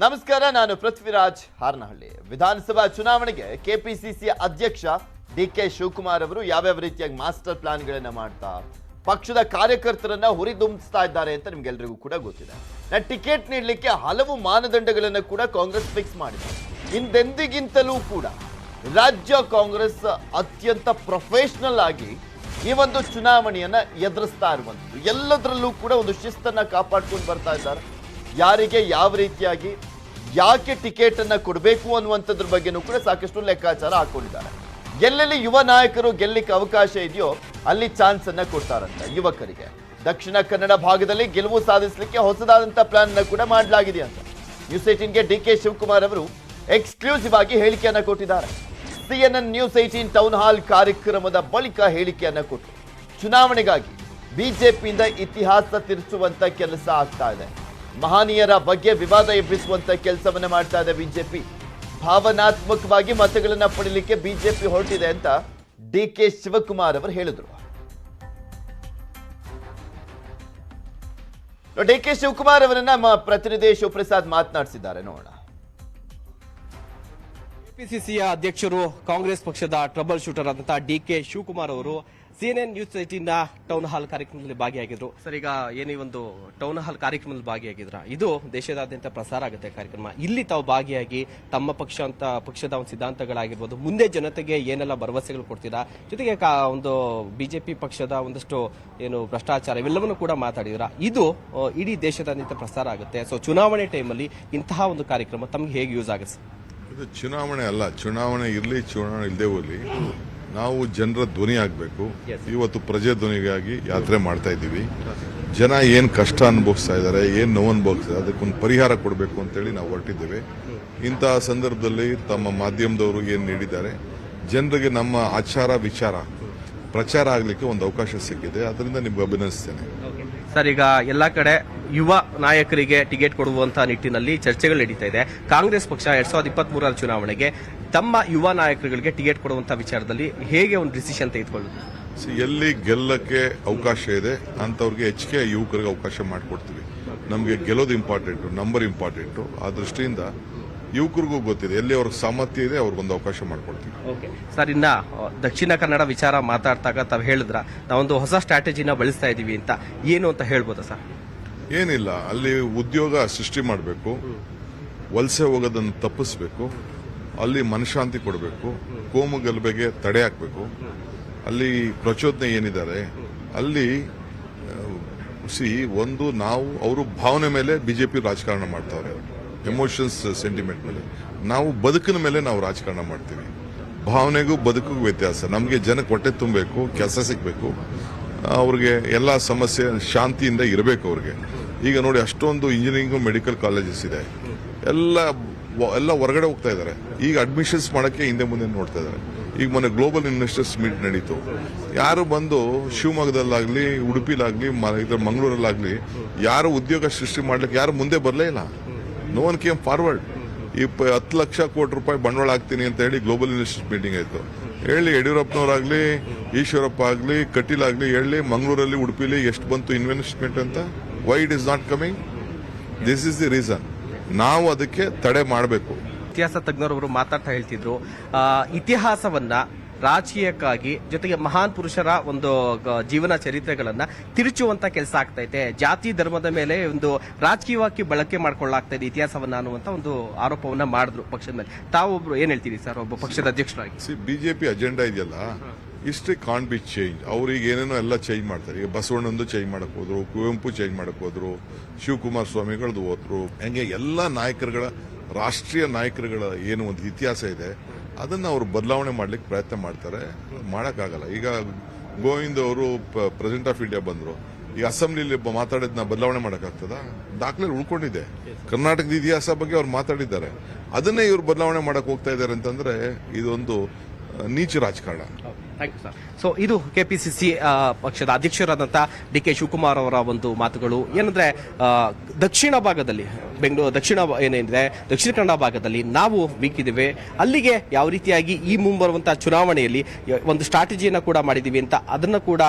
ನಮಸ್ಕಾರ, ನಾನು ಪೃಥ್ವಿರಾಜ್ ಹಾರನಹಳ್ಳಿ. ವಿಧಾನಸಭಾ ಚುನಾವಣೆಗೆ ಕೆಪಿಸಿಸಿ ಅಧ್ಯಕ್ಷ ಡಿಕೆ ಶಿವಕುಮಾರ್ ಅವರು ಯಾವ್ಯಾವ ರೀತಿಯಾಗಿ ಮಾಸ್ಟರ್ ಪ್ಲಾನ್ಗಳನ್ನ ಮಾಡ್ತಾ ಪಕ್ಷದ ಕಾರ್ಯಕರ್ತರನ್ನ ಹುರಿದುಂಬಿಸ್ತಾ ಇದ್ದಾರೆ ಅಂತ ನಿಮ್ಗೆಲ್ರಿಗೂ ಕೂಡ ಗೊತ್ತಿದೆ. ಟಿಕೆಟ್ ನೀಡಲಿಕ್ಕೆ ಹಲವು ಮಾನದಂಡಗಳನ್ನು ಕೂಡ ಕಾಂಗ್ರೆಸ್ ಫಿಕ್ಸ್ ಮಾಡಿದೆ. ಹಿಂದೆಂದಿಗಿಂತಲೂ ಕೂಡ ರಾಜ್ಯ ಕಾಂಗ್ರೆಸ್ ಅತ್ಯಂತ ಪ್ರೊಫೆಷನಲ್ ಆಗಿ ಈ ಒಂದು ಚುನಾವಣೆಯನ್ನ ಎದುರಿಸ್ತಾ ಇರುವಂಥದ್ದು. ಎಲ್ಲದರಲ್ಲೂ ಕೂಡ ಒಂದು ಶಿಸ್ತನ್ನ ಕಾಪಾಡ್ಕೊಂಡು ಬರ್ತಾ ಇದ್ದಾರೆ. ಯಾರಿಗೆ ಯಾವ ರೀತಿಯಾಗಿ ಯಾಕೆ ಟಿಕೆಟ್ ಅನ್ನ ಕೊಡಬೇಕು ಅನ್ನುವಂಥದ್ರ ಬಗ್ಗೆನೂ ಕೂಡ ಸಾಕಷ್ಟು ಲೆಕ್ಕಾಚಾರ ಹಾಕೊಂಡಿದ್ದಾರೆ. ಎಲ್ಲೆಲ್ಲಿ ಯುವ ನಾಯಕರು ಗೆಲ್ಲಕ್ಕೆ ಅವಕಾಶ ಇದೆಯೋ ಅಲ್ಲಿ ಚಾನ್ಸ್ ಅನ್ನ ಕೊಡ್ತಾರಂತ ಯುವಕರಿಗೆ. ದಕ್ಷಿಣ ಕನ್ನಡ ಭಾಗದಲ್ಲಿ ಗೆಲುವು ಸಾಧಿಸಲಿಕ್ಕೆ ಹೊಸದಾದಂತ ಪ್ಲಾನ್ ಅನ್ನ ಕೂಡ ಮಾಡಲಾಗಿದೆ ಅಂತ ನ್ಯೂಸ್ 18ಗೆ ಡಿಕೆ ಶಿವಕುಮಾರ್ ಅವರು ಎಕ್ಸ್ಕ್ಲೂಸಿವ್ ಆಗಿ ಹೇಳಿಕೆಯನ್ನ ಕೊಟ್ಟಿದ್ದಾರೆ. CNN ನ್ಯೂಸ್ 18 ಟೌನ್ ಹಾಲ್ ಕಾರ್ಯಕ್ರಮದ ಬಳಿಕ ಹೇಳಿಕೆಯನ್ನ ಕೊಟ್ಟು ಚುನಾವಣೆಗಾಗಿ ಬಿಜೆಪಿಯಿಂದ ಇತಿಹಾಸ ತಿರುಚುವಂತ ಕೆಲಸ ಆಗ್ತಾ ಇದೆ. ಮಹನೀಯರ ಬಗ್ಗೆ ವಿವಾದ ಎಬ್ಬಿಸುವಂತ ಕೆಲಸವನ್ನ ಮಾಡ್ತಾ ಇದೆ ಬಿಜೆಪಿ. ಭಾವನಾತ್ಮಕವಾಗಿ ಮತಗಳನ್ನ ಪಡೆಯಲಿಕ್ಕೆ ಬಿಜೆಪಿ ಹೊರಟಿದೆ ಅಂತ ಡಿಕೆ ಶಿವಕುಮಾರ್ ಅವರು ಹೇಳಿದ್ರು. ಡಿಕೆ ಶಿವಕುಮಾರ್ ಅವರನ್ನ ನಮ್ಮ ಪ್ರತಿನಿಧಿ ಶಿವಪ್ರಸಾದ್ ಮಾತನಾಡಿಸಿದ್ದಾರೆ, ನೋಡೋಣ. ಕೆಪಿಸಿಸಿಯ ಅಧ್ಯಕ್ಷರು ಕಾಂಗ್ರೆಸ್ ಪಕ್ಷದ ಟ್ರಬಲ್ ಶೂಟರ್ ಆದಂತಹ ಡಿಕೆ ಶಿವಕುಮಾರ್ ಅವರು CNN ನ್ಯೂಸ್ 18ನ ಟೌನ್ ಹಾಲ್ ಕಾರ್ಯಕ್ರಮದಲ್ಲಿ ಭಾಗಿಯಾಗಿದ್ರು. ಸರ್, ಈಗ ಏನೇ ಒಂದು ಟೌನ್ ಹಾಲ್ ಕಾರ್ಯಕ್ರಮದಲ್ಲಿ ಭಾಗಿಯಾಗಿದ್ರ, ಇದು ದೇಶದಾದ್ಯಂತ ಪ್ರಸಾರ ಆಗುತ್ತೆ ಕಾರ್ಯಕ್ರಮ. ಇಲ್ಲಿ ತಾವು ಭಾಗಿಯಾಗಿ ತಮ್ಮ ಪಕ್ಷದ ಒಂದು ಸಿದ್ಧಾಂತಗಳಾಗಿರ್ಬೋದು, ಮುಂದೆ ಜನತೆಗೆ ಏನೆಲ್ಲ ಭರವಸೆಗಳು ಕೊಡ್ತೀರಾ, ಜೊತೆಗೆ ಒಂದು ಬಿಜೆಪಿ ಪಕ್ಷದ ಒಂದಷ್ಟು ಏನು ಭ್ರಷ್ಟಾಚಾರ ಇವೆಲ್ಲವನ್ನು ಕೂಡ ಮಾತಾಡಿದ್ರ. ಇದು ಇಡೀ ದೇಶದಾದ್ಯಂತ ಪ್ರಸಾರ ಆಗುತ್ತೆ. ಸೊ ಚುನಾವಣೆ ಟೈಮಲ್ಲಿ ಇಂತಹ ಒಂದು ಕಾರ್ಯಕ್ರಮ ತಮ್ಗೆ ಹೇಗೆ ಯೂಸ್ ಆಗುತ್ತೆ? ಇದು ಚುನಾವಣೆ ಅಲ್ಲ, ಚುನಾವಣೆ ಇರಲಿ ಚುನಾವಣೆ ಇಲ್ಲದೆ ಹೋಗಲಿ, ನಾವು ಜನರ ಧ್ವನಿ ಆಗಬೇಕು. ಇವತ್ತು ಪ್ರಜೆ ಧ್ವನಿಗಾಗಿ ಯಾತ್ರೆ ಮಾಡ್ತಾ ಇದ್ದೀವಿ. ಜನ ಏನ್ ಕಷ್ಟ ಅನುಭವಿಸ್ತಾ ಇದ್ದಾರೆ, ಏನ್ ನೋವು ಅನುಭವಿಸ್ತಾ ಇದ್ದಾರೆ, ಅದಕ್ಕೊಂದು ಪರಿಹಾರ ಕೊಡಬೇಕು ಅಂತೇಳಿ ನಾವು ಹೊರಟಿದ್ದೇವೆ. ಇಂತಹ ಸಂದರ್ಭದಲ್ಲಿ ತಮ್ಮ ಮಾಧ್ಯಮದವರು ಏನ್ ನೀಡಿದ್ದಾರೆ, ಜನರಿಗೆ ನಮ್ಮ ಆಚಾರ ವಿಚಾರ ಪ್ರಚಾರ ಆಗಲಿಕ್ಕೆ ಒಂದು ಅವಕಾಶ ಸಿಕ್ಕಿದೆ. ಅದರಿಂದ ನಿಮ್ಗೆ ಅಭಿನಂದಿಸ್ತೇನೆ. ಸರ್, ಈಗ ಎಲ್ಲಾ ಕಡೆ ಯುವ ನಾಯಕರಿಗೆ ಟಿಕೆಟ್ ಕೊಡುವಂತಹ ನಿಟ್ಟಿನಲ್ಲಿ ಚರ್ಚೆಗಳು ನಡೀತಾ ಇದೆ. ಕಾಂಗ್ರೆಸ್ ಪಕ್ಷ 2023ರ ಚುನಾವಣೆಗೆ ತಮ್ಮ ಯುವ ನಾಯಕರುಗಳಿಗೆ ಟಿಕೆಟ್ ಕೊಡುವಂತಹ ವಿಚಾರದಲ್ಲಿ ಹೇಗೆ ಒಂದು ಡಿಸಿಷನ್ ತೆಗೆದುಕೊಳ್ಳುತ್ತೆ? ಎಲ್ಲಿ ಗೆಲ್ಲಕ್ಕೆ ಅವಕಾಶ ಇದೆ ಅಂತವ್ರಿಗೆ ಹೆಚ್ಚಿಗೆ ಯುವಕರಿಗೆ ಅವಕಾಶ ಮಾಡಿಕೊಡ್ತೀವಿ. ನಮಗೆ ಗೆಲ್ಲೋದು ಇಂಪಾರ್ಟೆಂಟು, ನಂಬರ್ ಇಂಪಾರ್ಟೆಂಟು. ಆ ದೃಷ್ಟಿಯಿಂದ ಯುವಕರಿಗೂ ಗೊತ್ತಿದೆ, ಎಲ್ಲಿ ಅವ್ರಿಗೆ ಸಾಮರ್ಥ್ಯ ಇದೆ ಅವ್ರಿಗೊಂದು ಅವಕಾಶ ಮಾಡಿಕೊಡ್ತೀವಿ. ಸರ್, ಇನ್ನ ದಕ್ಷಿಣ ಕನ್ನಡ ವಿಚಾರ ಮಾತಾಡ್ತಾಗ ತಾವು ಹೇಳಿದ್ರ ನಾವೊಂದು ಹೊಸ ಸ್ಟ್ರಾಟಜಿನ ಬಳಸ್ತಾ ಇದೀವಿ ಅಂತ, ಏನು ಅಂತ ಹೇಳ್ಬೋದಾ ಸರ್? ಏನಿಲ್ಲ, ಅಲ್ಲಿ ಉದ್ಯೋಗ ಸೃಷ್ಟಿ ಮಾಡಬೇಕು, ವಲಸೆ ಹೋಗೋದನ್ನು ತಪ್ಪಿಸ್ಬೇಕು, ಅಲ್ಲಿ ಮನಶಾಂತಿ ಕೊಡಬೇಕು, ಕೋಮು ಗಲಭೆಗೆ ತಡೆ ಹಾಕಬೇಕು. ಅಲ್ಲಿ ಪ್ರಚೋದನೆ ಏನಿದ್ದಾರೆ ಅಲ್ಲಿ ಒಂದು ನಾವು ಅವರು ಭಾವನೆ ಮೇಲೆ ಬಿಜೆಪಿ ರಾಜಕಾರಣ ಮಾಡ್ತಾರೆ, ಎಮೋಷನ್ಸ್ ಸೆಂಟಿಮೆಂಟ್ ಮೇಲೆ. ನಾವು ಬದುಕಿನ ಮೇಲೆ ನಾವು ರಾಜಕಾರಣ ಮಾಡ್ತೀವಿ. ಭಾವನೆಗೂ ಬದುಕಿಗೂ ವ್ಯತ್ಯಾಸ. ನಮಗೆ ಜನಕ್ಕೆ ಹೊಟ್ಟೆ ತುಂಬಬೇಕು, ಕೆಲಸ ಸಿಗಬೇಕು, ಅವ್ರಿಗೆ ಎಲ್ಲ ಸಮಸ್ಯೆ ಶಾಂತಿಯಿಂದ ಇರಬೇಕು ಅವ್ರಿಗೆ. ಈಗ ನೋಡಿ, ಅಷ್ಟೊಂದು ಇಂಜಿನಿಯರಿಂಗ್ ಮೆಡಿಕಲ್ ಕಾಲೇಜಸ್ ಇದೆ, ಎಲ್ಲ ಹೊರಗಡೆ ಹೋಗ್ತಾ ಇದ್ದಾರೆ. ಈಗ ಅಡ್ಮಿಷನ್ಸ್ ಮಾಡೋಕ್ಕೆ ಹಿಂದೆ ಮುಂದೆ ನೋಡ್ತಾ ಇದ್ದಾರೆ. ಈಗ ಮೊನ್ನೆ ಗ್ಲೋಬಲ್ ಇನ್ವೆಸ್ಟರ್ಸ್ ಮೀಟ್ ನಡೀತು. ಯಾರು ಬಂದು ಶಿವಮೊಗ್ಗದಲ್ಲಾಗ್ಲಿ, ಉಡುಪಿಲಾಗ್ಲಿ, ಮಂಗಳೂರಲ್ಲಾಗ್ಲಿ ಯಾರು ಉದ್ಯೋಗ ಸೃಷ್ಟಿ ಮಾಡ್ಲಿಕ್ಕೆ ಯಾರು ಮುಂದೆ ಬರಲೇ ಇಲ್ಲ. No one came forward. ಈ 10 ಲಕ್ಷ ಕೋಟಿ ರೂಪಾಯಿ ಬಂಡವಾಳ ಹಾಕ್ತೀನಿ ಅಂತ ಹೇಳಿ ಗ್ಲೋಬಲ್ ಇನ್ವೆಸ್ಟರ್ಸ್ ಮೀಟಿಂಗ್ ಆಯ್ತು. ಹೇಳಿ, ಯಡಿಯೂರಪ್ಪನವರಾಗ್ಲಿ, ಈಶ್ವರಪ್ಪ ಆಗ್ಲಿ, ಕಟೀಲ್ ಆಗ್ಲಿ, ಹೇಳಿ ಮಂಗಳೂರಲ್ಲಿ, ಉಡುಪಿಲಿ ಎಷ್ಟು ಬಂತು ಇನ್ವೆಸ್ಟ್ಮೆಂಟ್ ಅಂತ. Why it is not coming? This is the reason. ನಾವು ಅದಕ್ಕೆ ತಡೆ ಮಾಡಬೇಕು. ಇತಿಹಾಸ ತಜ್ಞರವರು ಮಾತಾಡ್ತಾ ಹೇಳ್ತಿದ್ರು, ಇತಿಹಾಸವನ್ನ ರಾಜಕೀಯಕ್ಕಾಗಿ ಜೊತೆಗೆ ಮಹಾನ್ ಪುರುಷರ ಒಂದು ಜೀವನ ಚರಿತ್ರೆಗಳನ್ನ ತಿರುಚುವಂತ ಕೆಲಸ ಆಗ್ತೈತೆ, ಜಾತಿ ಧರ್ಮದ ಮೇಲೆ ಒಂದು ರಾಜಕೀಯವಾಗಿ ಬಳಕೆ ಮಾಡ್ಕೊಳ್ಳಾಗ್ತಾ ಇದೆ ಇತಿಹಾಸವನ್ನ ಅನ್ನುವಂತ ಒಂದು ಆರೋಪವನ್ನ ಮಾಡಿದ್ರು ಪಕ್ಷದ ಮೇಲೆ. ತಾವೊಬ್ರು ಏನ್ ಹೇಳ್ತೀರಿ ಸರ್, ಒಬ್ಬ ಪಕ್ಷದ ಅಧ್ಯಕ್ಷರಾಗಿ? ಬಿಜೆಪಿ ಅಜೆಂಡಾ ಇದೆಯಲ್ಲ, ಹಿಸ್ಟ್ರಿ ಕಾನ್ ಬಿ ಚೇಂಜ್. ಅವ್ರಿಗೆ ಏನೇನೋ ಎಲ್ಲ ಚೇಂಜ್ ಮಾಡ್ತಾರೆ. ಈಗ ಬಸವಣ್ಣಂದು ಚೇಂಜ್ ಮಾಡಕ್ ಹೋದ್ರು, ಕುವೆಂಪು ಚೇಂಜ್ ಮಾಡಕ್ ಹೋದ್ರು, ಶಿವಕುಮಾರ ಸ್ವಾಮಿಗಳದ್ದು ಹೋದ್ರು. ಹಂಗೆ ಎಲ್ಲ ನಾಯಕರುಗಳ, ರಾಷ್ಟ್ರೀಯ ನಾಯಕರುಗಳ ಏನು ಒಂದು ಇತಿಹಾಸ ಇದೆ ಅದನ್ನ ಅವರು ಬದಲಾವಣೆ ಮಾಡ್ಲಿಕ್ಕೆ ಪ್ರಯತ್ನ ಮಾಡ್ತಾರೆ. ಮಾಡಕ್ಕಾಗಲ್ಲ. ಈಗ ಗೋವಿಂದ್ ಅವರು ಪ್ರೆಸಿಡೆಂಟ್ ಆಫ್ ಇಂಡಿಯಾ ಬಂದ್ರು, ಈ ಅಸೆಂಬ್ಲಿಲಿ ಮಾತಾಡಿದ್ನ ಬದಲಾವಣೆ ಮಾಡಕ್ಕಾಗ್ತದ? ದಾಖಲೆ ಉಳ್ಕೊಂಡಿದೆ. ಕರ್ನಾಟಕದ ಇತಿಹಾಸ ಬಗ್ಗೆ ಅವ್ರು ಮಾತಾಡಿದ್ದಾರೆ. ಅದನ್ನೇ ಇವ್ರು ಬದಲಾವಣೆ ಮಾಡಕ್ ಹೋಗ್ತಾ ಇದ್ದಾರೆ ಅಂತಂದ್ರೆ ಇದೊಂದು ನೀಚ ರಾಜಕಾರಣ. Thank you sir. ಸೊ ಇದು ಕೆಪಿಸಿಸಿ ಪಕ್ಷದ ಅಧ್ಯಕ್ಷರಾದಂತಹ ಡಿ ಕೆ ಶಿವಕುಮಾರ್ ಅವರ ಒಂದು ಮಾತುಗಳು. ಏನಂದ್ರೆ ದಕ್ಷಿಣ ಭಾಗದಲ್ಲಿ ಬೆಂಗಳೂರು ದಕ್ಷಿಣ ಕನ್ನಡ ಭಾಗದಲ್ಲಿ ನಾವು ವೀಕ್ ಇದ್ದೇವೆ, ಅಲ್ಲಿಗೆ ಯಾವ ರೀತಿಯಾಗಿ ಈ ಮುಂಬರುವಂತಹ ಚುನಾವಣೆಯಲ್ಲಿ ಒಂದು ಸ್ಟ್ರಾಟಜಿಯನ್ನ ಕೂಡ ಮಾಡಿದೀವಿ ಅಂತ ಅದನ್ನ ಕೂಡ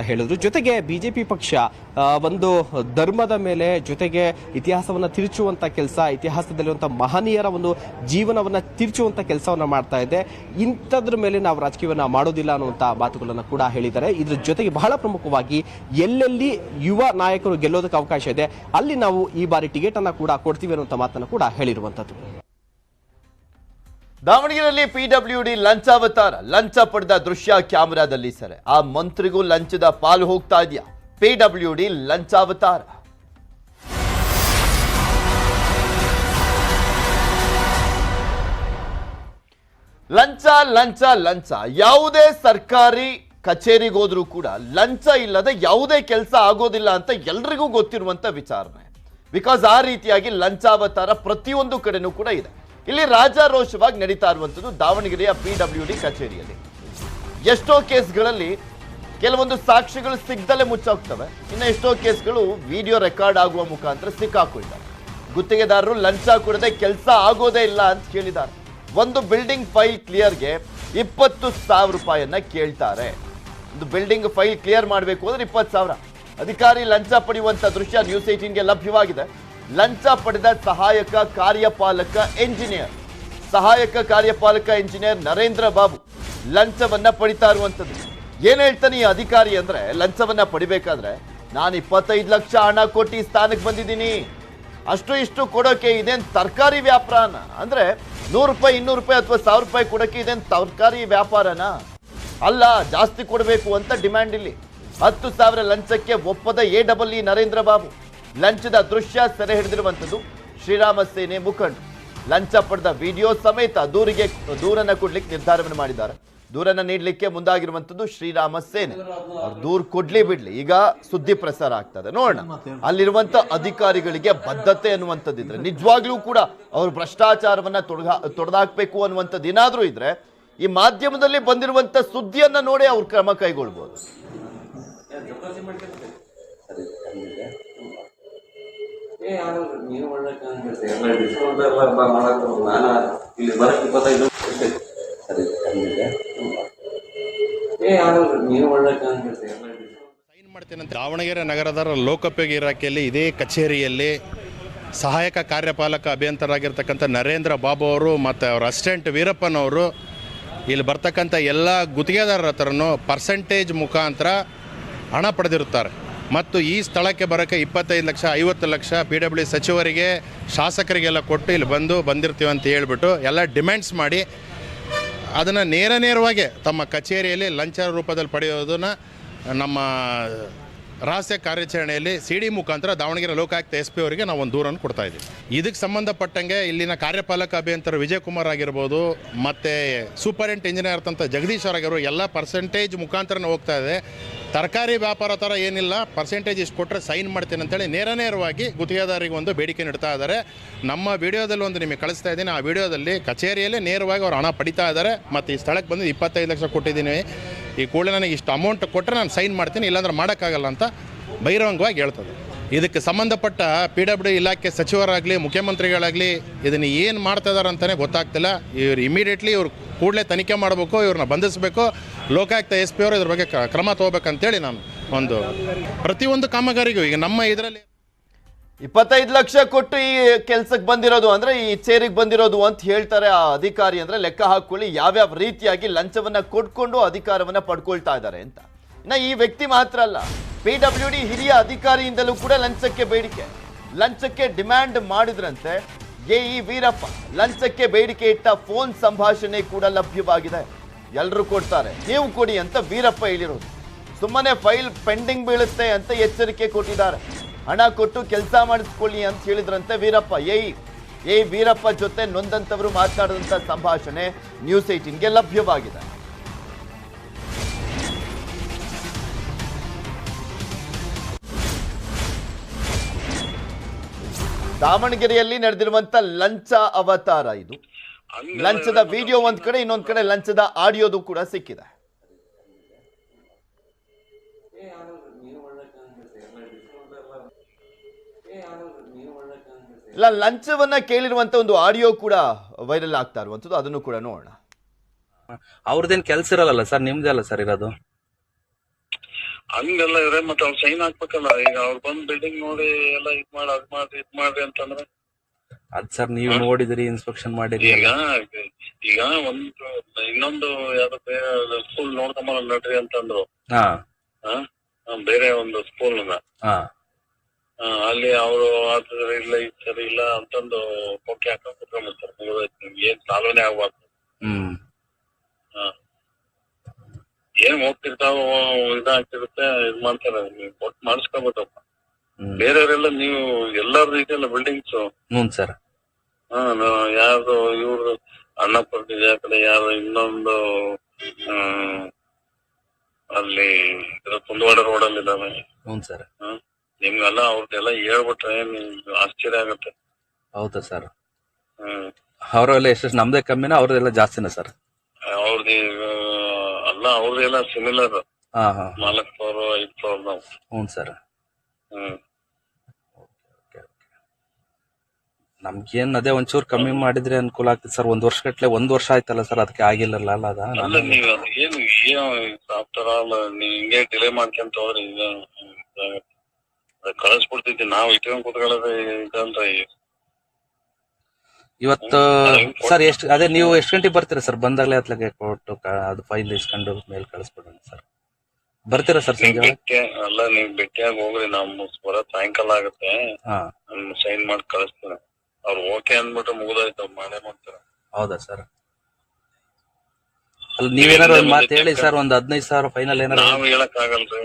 ಹೇಳಿದ್ರು. ಜೊತೆಗೆ ಬಿಜೆಪಿ ಪಕ್ಷ ಒಂದು ಧರ್ಮದ ಮೇಲೆ ಜೊತೆಗೆ ಇತಿಹಾಸವನ್ನ ತಿರುಚುವಂತ ಕೆಲಸ, ಇತಿಹಾಸದಲ್ಲಿರುವಂತಹ ಮಹನೀಯರ ಒಂದು ಜೀವನವನ್ನ ತಿರುಚುವಂತ ಕೆಲಸವನ್ನ ಮಾಡ್ತಾ ಇದೆ. ಇಂಥದ್ರ ಮೇಲೆ ನಾವು ರಾಜಕೀಯವನ್ನ ಮಾಡೋದಿಲ್ಲ ಅನ್ನುವಂತ ಮಾತುಗಳನ್ನ ಕೂಡ ಹೇಳಿದ್ದಾರೆ. ಇದ್ರ ಜೊತೆಗೆ ಬಹಳ ಪ್ರಮುಖವಾಗಿ ಎಲ್ಲೆಲ್ಲಿ ಯುವ ನಾಯಕರು ಗೆಲ್ಲೋದಕ್ಕೆ ಅವಕಾಶ ಇದೆ ಅಲ್ಲಿ ನಾವು ಈ ಬಾರಿ ಟಿಕೆಟ್ ಅನ್ನ ಕೂಡ ಕೊಡ್ತೀವಿ ಅನ್ನುವಂತ ಮಾತನ್ನು ಕೂಡ ಹೇಳಿರುವಂತದ್ದು. ದಾವಣಗೆರೆಯಲ್ಲಿ ಪಿಡಬ್ಲ್ಯೂಡಿ ಲಂಚಾವತಾರ, ಲಂಚ ಪಡೆದ ದೃಶ್ಯ ಕ್ಯಾಮೆರಾದಲ್ಲಿ ಸೆರೆ. ಆ ಮಂತ್ರಿಗೂ ಲಂಚದ ಪಾಲು ಹೋಗ್ತಾ ಇದೆಯಾ? ಪಿಡಬ್ಲ್ಯೂಡಿ ಲಂಚಾವತಾರ. ಲಂಚ ಲಂಚ ಲಂಚ. ಯಾವುದೇ ಸರ್ಕಾರಿ ಕಚೇರಿಗೆ ಹೋದ್ರೂ ಕೂಡ ಲಂಚ ಇಲ್ಲದೆ ಯಾವುದೇ ಕೆಲಸ ಆಗೋದಿಲ್ಲ ಅಂತ ಎಲ್ರಿಗೂ ಗೊತ್ತಿರುವಂತ ವಿಚಾರಣೆ. ಬಿಕಾಸ್ ಆ ರೀತಿಯಾಗಿ ಲಂಚಾವತಾರ ಪ್ರತಿಯೊಂದು ಕಡೆನೂ ಕೂಡ ಇದೆ. ಇಲ್ಲಿ ರಾಜಾರೋಷವಾಗಿ ನಡೀತಾ ಇರುವಂತದ್ದು ದಾವಣಗೆರೆಯ ಪಿಡಬ್ಲ್ಯೂಡಿ ಕಚೇರಿಯಲ್ಲಿ. ಎಷ್ಟೋ ಕೇಸ್ಗಳಲ್ಲಿ ಕೆಲವೊಂದು ಸಾಕ್ಷಿಗಳು ಸಿಗ್ದಲೇ ಮುಚ್ಚೋಗ್ತವೆ, ಇನ್ನು ಎಷ್ಟೋ ಕೇಸ್ಗಳು ವಿಡಿಯೋ ರೆಕಾರ್ಡ್ ಆಗುವ ಮುಖಾಂತರ ಸಿಕ್ಕಾಕೊಳ್ತಾರೆ. ಗುತ್ತಿಗೆದಾರರು ಲಂಚ ಕೊಡದೆ ಕೆಲಸ ಆಗೋದೇ ಇಲ್ಲ ಅಂತ ಕೇಳಿದ್ದಾರೆ. ಒಂದು ಬಿಲ್ಡಿಂಗ್ ಫೈಲ್ ಕ್ಲಿಯರ್ಗೆ 20,000 ರೂಪಾಯಿಯನ್ನ ಕೇಳ್ತಾರೆ. ಒಂದು ಬಿಲ್ಡಿಂಗ್ ಫೈಲ್ ಕ್ಲಿಯರ್ ಮಾಡಬೇಕು ಅಂದ್ರೆ 20,000. ಅಧಿಕಾರಿ ಲಂಚ ಪಡೆಯುವಂತ ದೃಶ್ಯ ನ್ಯೂಸ್ 18ಗೆ ಲಭ್ಯವಾಗಿದೆ. ಲಂಚ ಪಡೆದ ಸಹಾಯಕ ಕಾರ್ಯಪಾಲಕ ಇಂಜಿನಿಯರ್ ನರೇಂದ್ರ ಬಾಬು ಲಂಚವನ್ನ ಪಡಿತಾ ಇರುವಂತದ್ದು. ಏನ್ ಹೇಳ್ತಾನೆ ಈ ಅಧಿಕಾರಿ ಅಂದ್ರೆ, ಲಂಚವನ್ನ ಪಡಿಬೇಕಾದ್ರೆ ನಾನು 25 ಲಕ್ಷ ಹಣ ಕೊಟ್ಟು ಸ್ಥಾನಕ್ಕೆ ಬಂದಿದ್ದೀನಿ, ಅಷ್ಟು ಇಷ್ಟು ಕೊಡೋಕೆ ಇದೇನ್ ತರಕಾರಿ ವ್ಯಾಪಾರನ? ಅಂದ್ರೆ 100 ರೂಪಾಯಿ 200 ರೂಪಾಯಿ ಅಥವಾ 1000 ರೂಪಾಯಿ ಕೊಡೋಕೆ ಇದೇನ್ ತರಕಾರಿ ವ್ಯಾಪಾರನ? ಅಲ್ಲ, ಜಾಸ್ತಿ ಕೊಡಬೇಕು ಅಂತ ಡಿಮ್ಯಾಂಡ್. ಇಲ್ಲಿ 10,000 ಲಂಚಕ್ಕೆ ಒಪ್ಪದ AEE ನರೇಂದ್ರ ಬಾಬು. ಲಂಚದ ದೃಶ್ಯ ಸೆರೆ ಹಿಡಿದಿರುವಂತದ್ದು ಶ್ರೀರಾಮ ಸೇನೆ ಮುಖಂಡರು. ಲಂಚ ಪಡೆದ ವಿಡಿಯೋ ಸಮೇತ ದೂರನ್ನ ಕೊಡ್ಲಿಕ್ಕೆ ನಿರ್ಧಾರವನ್ನು ಮಾಡಿದ್ದಾರೆ. ದೂರನ್ನ ನೀಡಲಿಕ್ಕೆ ಮುಂದಾಗಿರುವಂತದ್ದು ಶ್ರೀರಾಮ ಸೇನೆ. ಅವ್ರು ದೂರ ಕೊಡ್ಲಿ ಬಿಡ್ಲಿ, ಈಗ ಸುದ್ದಿ ಪ್ರಸಾರ ಆಗ್ತದೆ, ನೋಡೋಣ. ಅಲ್ಲಿರುವಂತ ಅಧಿಕಾರಿಗಳಿಗೆ ಬದ್ಧತೆ ಅನ್ನುವಂಥದ್ದಿದ್ರೆ, ನಿಜವಾಗ್ಲೂ ಕೂಡ ಅವ್ರು ಭ್ರಷ್ಟಾಚಾರವನ್ನ ತೊಡೆದಾಕ್ಬೇಕು ಅನ್ನುವಂಥದ್ದು ಏನಾದ್ರೂ ಇದ್ರೆ ಈ ಮಾಧ್ಯಮದಲ್ಲಿ ಬಂದಿರುವಂತ ಸುದ್ದಿಯನ್ನ ನೋಡಿ ಅವ್ರ ಕ್ರಮ ಕೈಗೊಳ್ಬಹುದು. ದಾವಣಗೆರೆ ನಗರದ ಲೋಕೋಪಯೋಗಿ ಇಲಾಖೆಯಲ್ಲಿ ಇದೇ ಕಚೇರಿಯಲ್ಲಿ ಸಹಾಯಕ ಕಾರ್ಯಪಾಲಕ ಅಭಿಯಂತರಾಗಿರ್ತಕ್ಕಂಥ ನರೇಂದ್ರ ಬಾಬು ಅವರು ಮತ್ತು ಅವರ ಅಸಿಸ್ಟೆಂಟ್ ವೀರಪ್ಪನವರು ಇಲ್ಲಿ ಬರ್ತಕ್ಕಂಥ ಎಲ್ಲ ಗುತ್ತಿಗೆದಾರರ ಹತ್ರನೂ ಪರ್ಸೆಂಟೇಜ್ ಮುಖಾಂತರ ಹಣ ಪಡೆದಿರುತ್ತಾರೆ. ಮತ್ತು ಈ ಸ್ಥಳಕ್ಕೆ ಬರೋಕ್ಕೆ 25 ಲಕ್ಷ 50 ಲಕ್ಷ PW ಸಚಿವರಿಗೆ ಶಾಸಕರಿಗೆಲ್ಲ ಕೊಟ್ಟು ಇಲ್ಲಿ ಬಂದಿರ್ತೀವಿ ಅಂತ ಹೇಳ್ಬಿಟ್ಟು ಎಲ್ಲ ಡಿಮ್ಯಾಂಡ್ಸ್ ಮಾಡಿ ಅದನ್ನು ನೇರವಾಗಿ ತಮ್ಮ ಕಚೇರಿಯಲ್ಲಿ ಲಂಚ ರೂಪದಲ್ಲಿ ಪಡೆಯೋದನ್ನು ನಮ್ಮ ರಹಸ್ಯ ಕಾರ್ಯಾಚರಣೆಯಲ್ಲಿ CD ಮುಖಾಂತರ ದಾವಣಗೆರೆ ಲೋಕಾಯುಕ್ತ SP ಅವರಿಗೆ ನಾವು ಒಂದು ದೂರನ್ನು ಕೊಡ್ತಾ ಇದ್ದೀವಿ. ಇದಕ್ಕೆ ಸಂಬಂಧಪಟ್ಟಂಗೆ ಇಲ್ಲಿನ ಕಾರ್ಯಪಾಲಕ ಅಭಿಯಂತರ ವಿಜಯಕುಮಾರ್ ಆಗಿರ್ಬೋದು ಮತ್ತು ಸೂಪರಿಂಟ್ ಇಂಜಿನಿಯರ್ ಅಂತ ಜಗದೀಶ್ ಅವರಾಗಿರೋ ಎಲ್ಲ ಪರ್ಸೆಂಟೇಜ್ ಮುಖಾಂತರನೇ ಹೋಗ್ತಾ ಇದೆ. ತರಕಾರಿ ವ್ಯಾಪಾರ ಥರ ಏನಿಲ್ಲ, ಪರ್ಸೆಂಟೇಜ್ ಇಷ್ಟು ಕೊಟ್ಟರೆ ಸೈನ್ ಮಾಡ್ತೀನಿ ಅಂತೇಳಿ ನೇರವಾಗಿ ಗುತ್ತಿಗೆದಾರರಿಗೆ ಒಂದು ಬೇಡಿಕೆ ನೀಡ್ತಾ ಇದ್ದಾರೆ. ನಮ್ಮ ವಿಡಿಯೋದಲ್ಲಿ ಒಂದು ನಿಮಗೆ ಕಳಿಸ್ತಾ ಇದ್ದೀನಿ. ಆ ವಿಡಿಯೋದಲ್ಲಿ ಕಚೇರಿಯಲ್ಲೇ ನೇರವಾಗಿ ಅವ್ರು ಹಣ ಪಡಿತಾ ಇದ್ದಾರೆ. ಮತ್ತು ಈ ಸ್ಥಳಕ್ಕೆ ಬಂದು 25 ಲಕ್ಷ ಕೊಟ್ಟಿದ್ದೀನಿ, ಈ ಕೂಡಲೇ ನನಗೆ ಇಷ್ಟು ಅಮೌಂಟ್ ಕೊಟ್ಟರೆ ನಾನು ಸೈನ್ ಮಾಡ್ತೀನಿ, ಇಲ್ಲಾಂದ್ರೆ ಮಾಡೋಕ್ಕಾಗಲ್ಲ ಅಂತ ಬಹಿರಂಗವಾಗಿ ಹೇಳ್ತದೆ. ಇದಕ್ಕೆ ಸಂಬಂಧಪಟ್ಟ PW ಇಲಾಖೆ ಸಚಿವರಾಗಲಿ ಮುಖ್ಯಮಂತ್ರಿಗಳಾಗಲಿ ಇದನ್ನು ಏನು ಮಾಡ್ತಾ ಇದ್ದಾರೆ ಅಂತಲೇ ಗೊತ್ತಾಗ್ತಿಲ್ಲ. ಇವ್ರು ಇಮಿಡಿಯೇಟ್ಲಿ ಇವ್ರು ಕೂಡಲೇ ತನಿಖೆ ಮಾಡಬೇಕು, ಇವ್ರನ್ನ ಬಂಧಿಸಬೇಕು, ಲೋಕಾಯುಕ್ತ SP ಅವರು ಇದ್ರ ಬಗ್ಗೆ ಕ್ರಮ ತಗೋಬೇಕಂತೇಳಿ ನಾನು ಒಂದು ಪ್ರತಿಯೊಂದು ಕಾಮಗಾರಿಗೂ ಈಗ ನಮ್ಮ ಇದರಲ್ಲಿ 25 ಲಕ್ಷ ಕೊಟ್ಟು ಈ ಕೆಲ್ಸಕ್ಕೆ ಬಂದಿರೋದು ಅಂದ್ರೆ ಈ ಚೇರಿಗೆ ಬಂದಿರೋದು ಅಂತ ಹೇಳ್ತಾರೆ ಆ ಅಧಿಕಾರಿ. ಅಂದ್ರೆ ಲೆಕ್ಕ ಹಾಕೊಳ್ಳಿ ಯಾವ್ಯಾವ ರೀತಿಯಾಗಿ ಲಂಚವನ್ನ ಕೊಟ್ಕೊಂಡು ಅಧಿಕಾರವನ್ನ ಪಡ್ಕೊಳ್ತಾ ಇದ್ದಾರೆ ಅಂತ. ಇನ್ನ ಈ ವ್ಯಕ್ತಿ ಮಾತ್ರ ಅಲ್ಲ, PWD ಹಿರಿಯ ಅಧಿಕಾರಿಯಿಂದಲೂ ಕೂಡ ಲಂಚಕ್ಕೆ ಡಿಮ್ಯಾಂಡ್ ಮಾಡಿದ್ರಂತೆ. AE ವೀರಪ್ಪ ಲಂಚಕ್ಕೆ ಬೇಡಿಕೆ ಇಟ್ಟ ಫೋನ್ ಸಂಭಾಷಣೆ ಕೂಡ ಲಭ್ಯವಾಗಿದೆ. ಎಲ್ಲರೂ ಕೊಡ್ತಾರೆ, ನೀವು ಕೊಡಿ ಅಂತ ವೀರಪ್ಪ ಹೇಳಿರೋದು. ಸುಮ್ಮನೆ ಫೈಲ್ ಪೆಂಡಿಂಗ್ ಬೀಳುತ್ತೆ ಅಂತ ಎಚ್ಚರಿಕೆ ಕೊಟ್ಟಿದ್ದಾರೆ. ಹಣ ಕೊಟ್ಟು ಕೆಲಸ ಮಾಡಿಸ್ಕೊಳ್ಳಿ ಅಂತ ಹೇಳಿದ್ರಂತೆ ವೀರಪ್ಪ. AE ವೀರಪ್ಪ ಜೊತೆ ನೊಂದಂತವರು ಮಾತನಾಡಿದಂತ ಸಂಭಾಷಣೆ ನ್ಯೂಸ್ 18ಗೆ ಲಭ್ಯವಾಗಿದೆ. ದಾವಣಗೆರೆಯಲ್ಲಿ ನಡೆದಿರುವಂತ ಲಂಚ ಅವತಾರ ಇದು. ಲಂಚದ ವಿಡಿಯೋ ಒಂದ್ ಕಡೆ, ಇನ್ನೊಂದ್ ಕಡೆ ಲಂಚದ ಆಡಿಯೋದು ಕೂಡ ಸಿಕ್ಕಿದೆ. ಇಲ್ಲ, ಲಂಚವನ್ನ ಕೇಳಿರುವಂತ ಒಂದು ಆಡಿಯೋ ಕೂಡ ವೈರಲ್ ಆಗ್ತಾ ಇರುವಂತದ್ದು, ಅದನ್ನು ಕೂಡ ನೋಡೋಣ. ಅವ್ರದ್ದೇನ್ ಕೆಲ್ಸ ಇರಲ್ಲ ಸರ್, ನಿಮ್ದೇ ಅಲ್ಲ ಸರ್ ಇರೋದು. ಹಂಗೆಲ್ಲ ಇದ್ರೆ ಮತ್ತೆ ಅವ್ರು ಸೈನ್ ಹಾಕ್ಬೇಕಲ್ಲ. ಈಗ ಅವ್ರು ಬಂದ್ ಬಿಲ್ಡಿಂಗ್ ನೋಡಿ ಎಲ್ಲ ಇದ್ ಮಾಡ್ರಿ ಅಂತಂದ್ರೆ ಅದ್ ಸರ್ ನೀವು ನೋಡಿದ್ರಿ, ಇನ್ಸ್ಪೆಕ್ಷನ್ ಮಾಡಿರಿ. ಈಗ ಒಂದು ಇನ್ನೊಂದು ಯಾವ್ದು ಬೇರೆ ಸ್ಕೂಲ್ ನೋಡ್ಕೊಂಬ ನಡ್ರಿ ಅಂತಂದ್ರು. ಬೇರೆ ಒಂದು ಸ್ಕೂಲ್ ಅಲ್ಲಿ ಅವರು ಆದ್ರೆ ಇಲ್ಲ ಇದು ಸರಿ ಇಲ್ಲ ಅಂತಂದು ಕೊಕ್ಕೆ ಹಾಕೊಂಡ್ ಕುತ್ಕೊಂಡ್ಬಿಡ್ತಾರೆ. ನಿಮ್ಗೆ ಏನ್ ಸಾಲನೆ ಆಗ್ಬಾರ್ದು. ಏನ್ ಹೋಗ್ತಿರ್ತಾವ ಇದಾಗ್ತಿರುತ್ತೆ, ಇದ್ ಮಾಡ್ತಾರೆ. ಕೊಟ್ಟು ಮಾಡಿಸ್ಕೊಬೇಕಪ್ಪ. ಬೇರೆಯವರೆಲ್ಲ ನೀವು ಎಲ್ಲಾರ್ದು ಇದೆಯಲ್ಲ ಬಿಲ್ಡಿಂಗ್ಸ್. ಸರ್ ಯಾರು ಇವ್ರು ಅನ್ನಪೂರ್ಣ ಕಡೆ ಯಾರು ಇನ್ನೊಂದು ಅಲ್ಲಿ ಕುಂದವಾಡ ರೋಡಲ್ಲಿ ಇದಾವೆ. ಸರ್ ನಿಮ್ಗೆಲ್ಲ ಅವ್ರದ್ದೆಲ್ಲ ಹೇಳ್ಬಿಟ್ರೆ ನಿಮ್ಗೆ ಆಶ್ಚರ್ಯ ಆಗತ್ತೆ. ಹೌದಾ ಸರ್? ಅವರೆಲ್ಲ ಎಷ್ಟು ನಮ್ದೇ ಕಮ್ಮಿನ ಅವ್ರದೆಲ್ಲ ಜಾಸ್ತಿನ ಸರ್? ಅವ್ರದ್ದು ಅಲ್ಲ, ಅವ್ರದೆಲ್ಲ ಸಿಮಿಲರ್. 4 ಫ್ಲೋರ್ 5 ಫ್ಲೋರ್ ನಾವು. ಸರ್. ನಮ್ಗೇನ್ ಅದೇ ಒಂಚೂರು ಕಮ್ಮಿ ಮಾಡಿದ್ರೆ ಅನುಕೂಲ ಆಗ್ತದೆ ಸರ್. 1 ವರ್ಷ ಗಟ್ಲೆ 1 ವರ್ಷ ಆಯ್ತಲ್ಲ ಸರ್, ಅದಕ್ಕೆ ಆಗಿಲ್ಲಲ್ಲ ಅದ. ಅಲ್ಲ ನೀವ್ ಅದು ಏನು ಆಫ್ಟರ್ ಆಲ್ ನೀವ್ ಹಿಂಗೆ ಡಿಲೇ ಮಾಡ್ಕೊಂತ ಹೋದ್ರಿ ಕಳಿಸ್ಬಿಡ್ತಿದ್ವಿ ನಾವು. ಇಟ್ಕೊಂಡ್ ಕೂತ್ಕೊಳ್ಳೋದು ಇದಂತ. ಇವತ್ತು ಸರ್ ಅದೇ ನೀವು ಎಷ್ಟು ಗಂಟೆಗೆ ಬರ್ತೀರಾ ಸರ್? ಬಂದಾಗಲೇ ಅತ್ಲಾಗೆ ಕೊಟ್ಟು ಅದು ಫೈಲ್ ಇಸ್ಕೊಂಡು ಮೇಲೆ ಕಳಿಸ್ಬಿಡೋಣ ಸರ್. ಬರ್ತೀರಾ ಸರ್ ಸಂಜೆ? ಅಲ್ಲ ನೀವ್ ಭೇಟಿಯಾಗಿ ಹೋಗ್ರಿ, ನಮ್ಮ ಬರೋದ್ ಸಾಯಂಕಾಲ ಆಗುತ್ತೆ. ಸೈನ್ ಮಾಡಿ ಕಳಿಸ್ತೀನಿ. ಅವ್ರು ಓಕೆ ಅಂದ್ಬಿಟ್ರೆ ಮುಗಿದೋಯ್ತು, ಮಾಡೇ ಮಾಡ್ತಾರೆ. ಹೌದಾ ಸರ್? ಅಲ್ಲ ನೀವೇನಾರು ಒಂದ್ ಮಾತು ಹೇಳಿ ಸರ್, ಒಂದ್ 15,000 ಫೈನಲ್ ಏನಾರ. ನಾವ್ ಹೇಳಕ್ ಆಗಲ್ರಿ,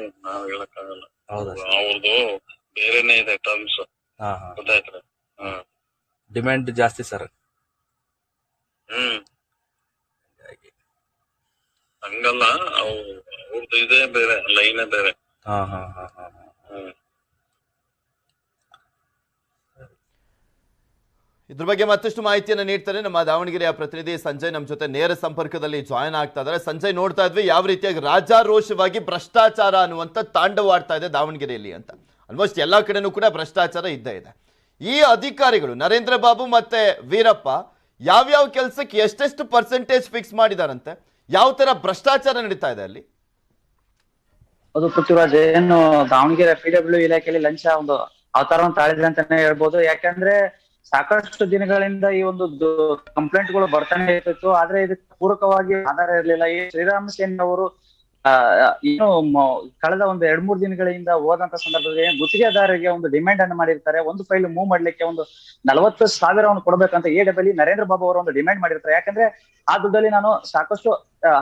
ಹೌದಾ? ಅವ್ರದ್ದು ಬೇರೆನೆ ಇದೆ ಟರ್ಮ್ಸ್. ಗೊತ್ತಾಯ್ತ್ರಿ? ಡಿಮ್ಯಾಂಡ್ ಜಾಸ್ತಿ ಸರ್. ಹಂಗಲ್ಲ, ಅವ್ರದ್ದು ಇದೇ ಬೇರೆ, ಲೈನೇ ಬೇರೆ. ಇದ್ರ ಬಗ್ಗೆ ಮತ್ತಷ್ಟು ಮಾಹಿತಿಯನ್ನು ನೀಡ್ತಾರೆ ನಮ್ಮ ದಾವಣಗೆರೆಯ ಪ್ರತಿನಿಧಿ ಸಂಜಯ್. ನಮ್ಮ ಜೊತೆ ನೇರ ಸಂಪರ್ಕದಲ್ಲಿ ಜಾಯ್ನ್ ಆಗ್ತಾ ಇದ್ದಾರೆ. ಸಂಜಯ್, ನೋಡ್ತಾ ಇದ್ವಿ ಯಾವ ರೀತಿಯಾಗಿ ರಾಜಾರೋಷವಾಗಿ ಭ್ರಷ್ಟಾಚಾರ ಅನ್ನುವಂಥ ತಾಂಡವಾಡ್ತಾ ಇದೆ ದಾವಣಗೆರೆಯಲ್ಲಿ ಅಂತ. ಆಲ್ಮೋಸ್ಟ್ ಎಲ್ಲಾ ಕಡೆನೂ ಕೂಡ ಭ್ರಷ್ಟಾಚಾರ ಇದ್ದೇ ಇದೆ. ಈ ಅಧಿಕಾರಿಗಳು ನರೇಂದ್ರ ಬಾಬು ಮತ್ತೆ ವೀರಪ್ಪ ಯಾವ್ಯಾವ ಕೆಲಸಕ್ಕೆ ಎಷ್ಟೆಷ್ಟು ಪರ್ಸೆಂಟೇಜ್ ಫಿಕ್ಸ್ ಮಾಡಿದಾರಂತೆ, ಯಾವ ತರ ಭ್ರಷ್ಟಾಚಾರ ನಡೀತಾ ಇದೆ ಅಲ್ಲಿ? ಅದು ಪೃಥ್ವಿರಾಜ್, ಏನು ದಾವಣಗೆರೆ PW ಇಲಾಖೆಯಲ್ಲಿ ಲಂಚ ಒಂದು ಅವತಾರವನ್ನು ತಾಳಿದ್ರೆ ಅಂತಾನೆ ಹೇಳ್ಬೋದು. ಯಾಕಂದ್ರೆ ಸಾಕಷ್ಟು ದಿನಗಳಿಂದ ಈ ಒಂದು ಕಂಪ್ಲೇಂಟ್ ಗಳು ಬರ್ತಾನೆ ಇರ್ತಿತ್ತು. ಆದ್ರೆ ಇದಕ್ಕೆ ಪೂರಕವಾಗಿ ಆಧಾರ ಇರಲಿಲ್ಲ. ಈ ಶ್ರೀರಾಮ ಸೇನೆ ಅವರು ಏನು ಕಳೆದ ಒಂದು 2-3 ದಿನಗಳಿಂದ ಹೋದಂತ ಸಂದರ್ಭದಲ್ಲಿ ಗುತ್ತಿಗೆದಾರರಿಗೆ ಒಂದು ಡಿಮ್ಯಾಂಡ್ ಅನ್ನು ಮಾಡಿರ್ತಾರೆ. ಒಂದು ಫೈಲ್ ಮೂವ್ ಮಾಡ್ಲಿಕ್ಕೆ ಒಂದು 40,000 ಕೊಡ್ಬೇಕಂತ AWE ನರೇಂದ್ರ ಬಾಬು ಅವರು ಒಂದು ಡಿಮ್ಯಾಂಡ್ ಮಾಡಿರ್ತಾರೆ. ಯಾಕಂದ್ರೆ ಆ ದುಡ್ಡಲ್ಲಿ ನಾನು ಸಾಕಷ್ಟು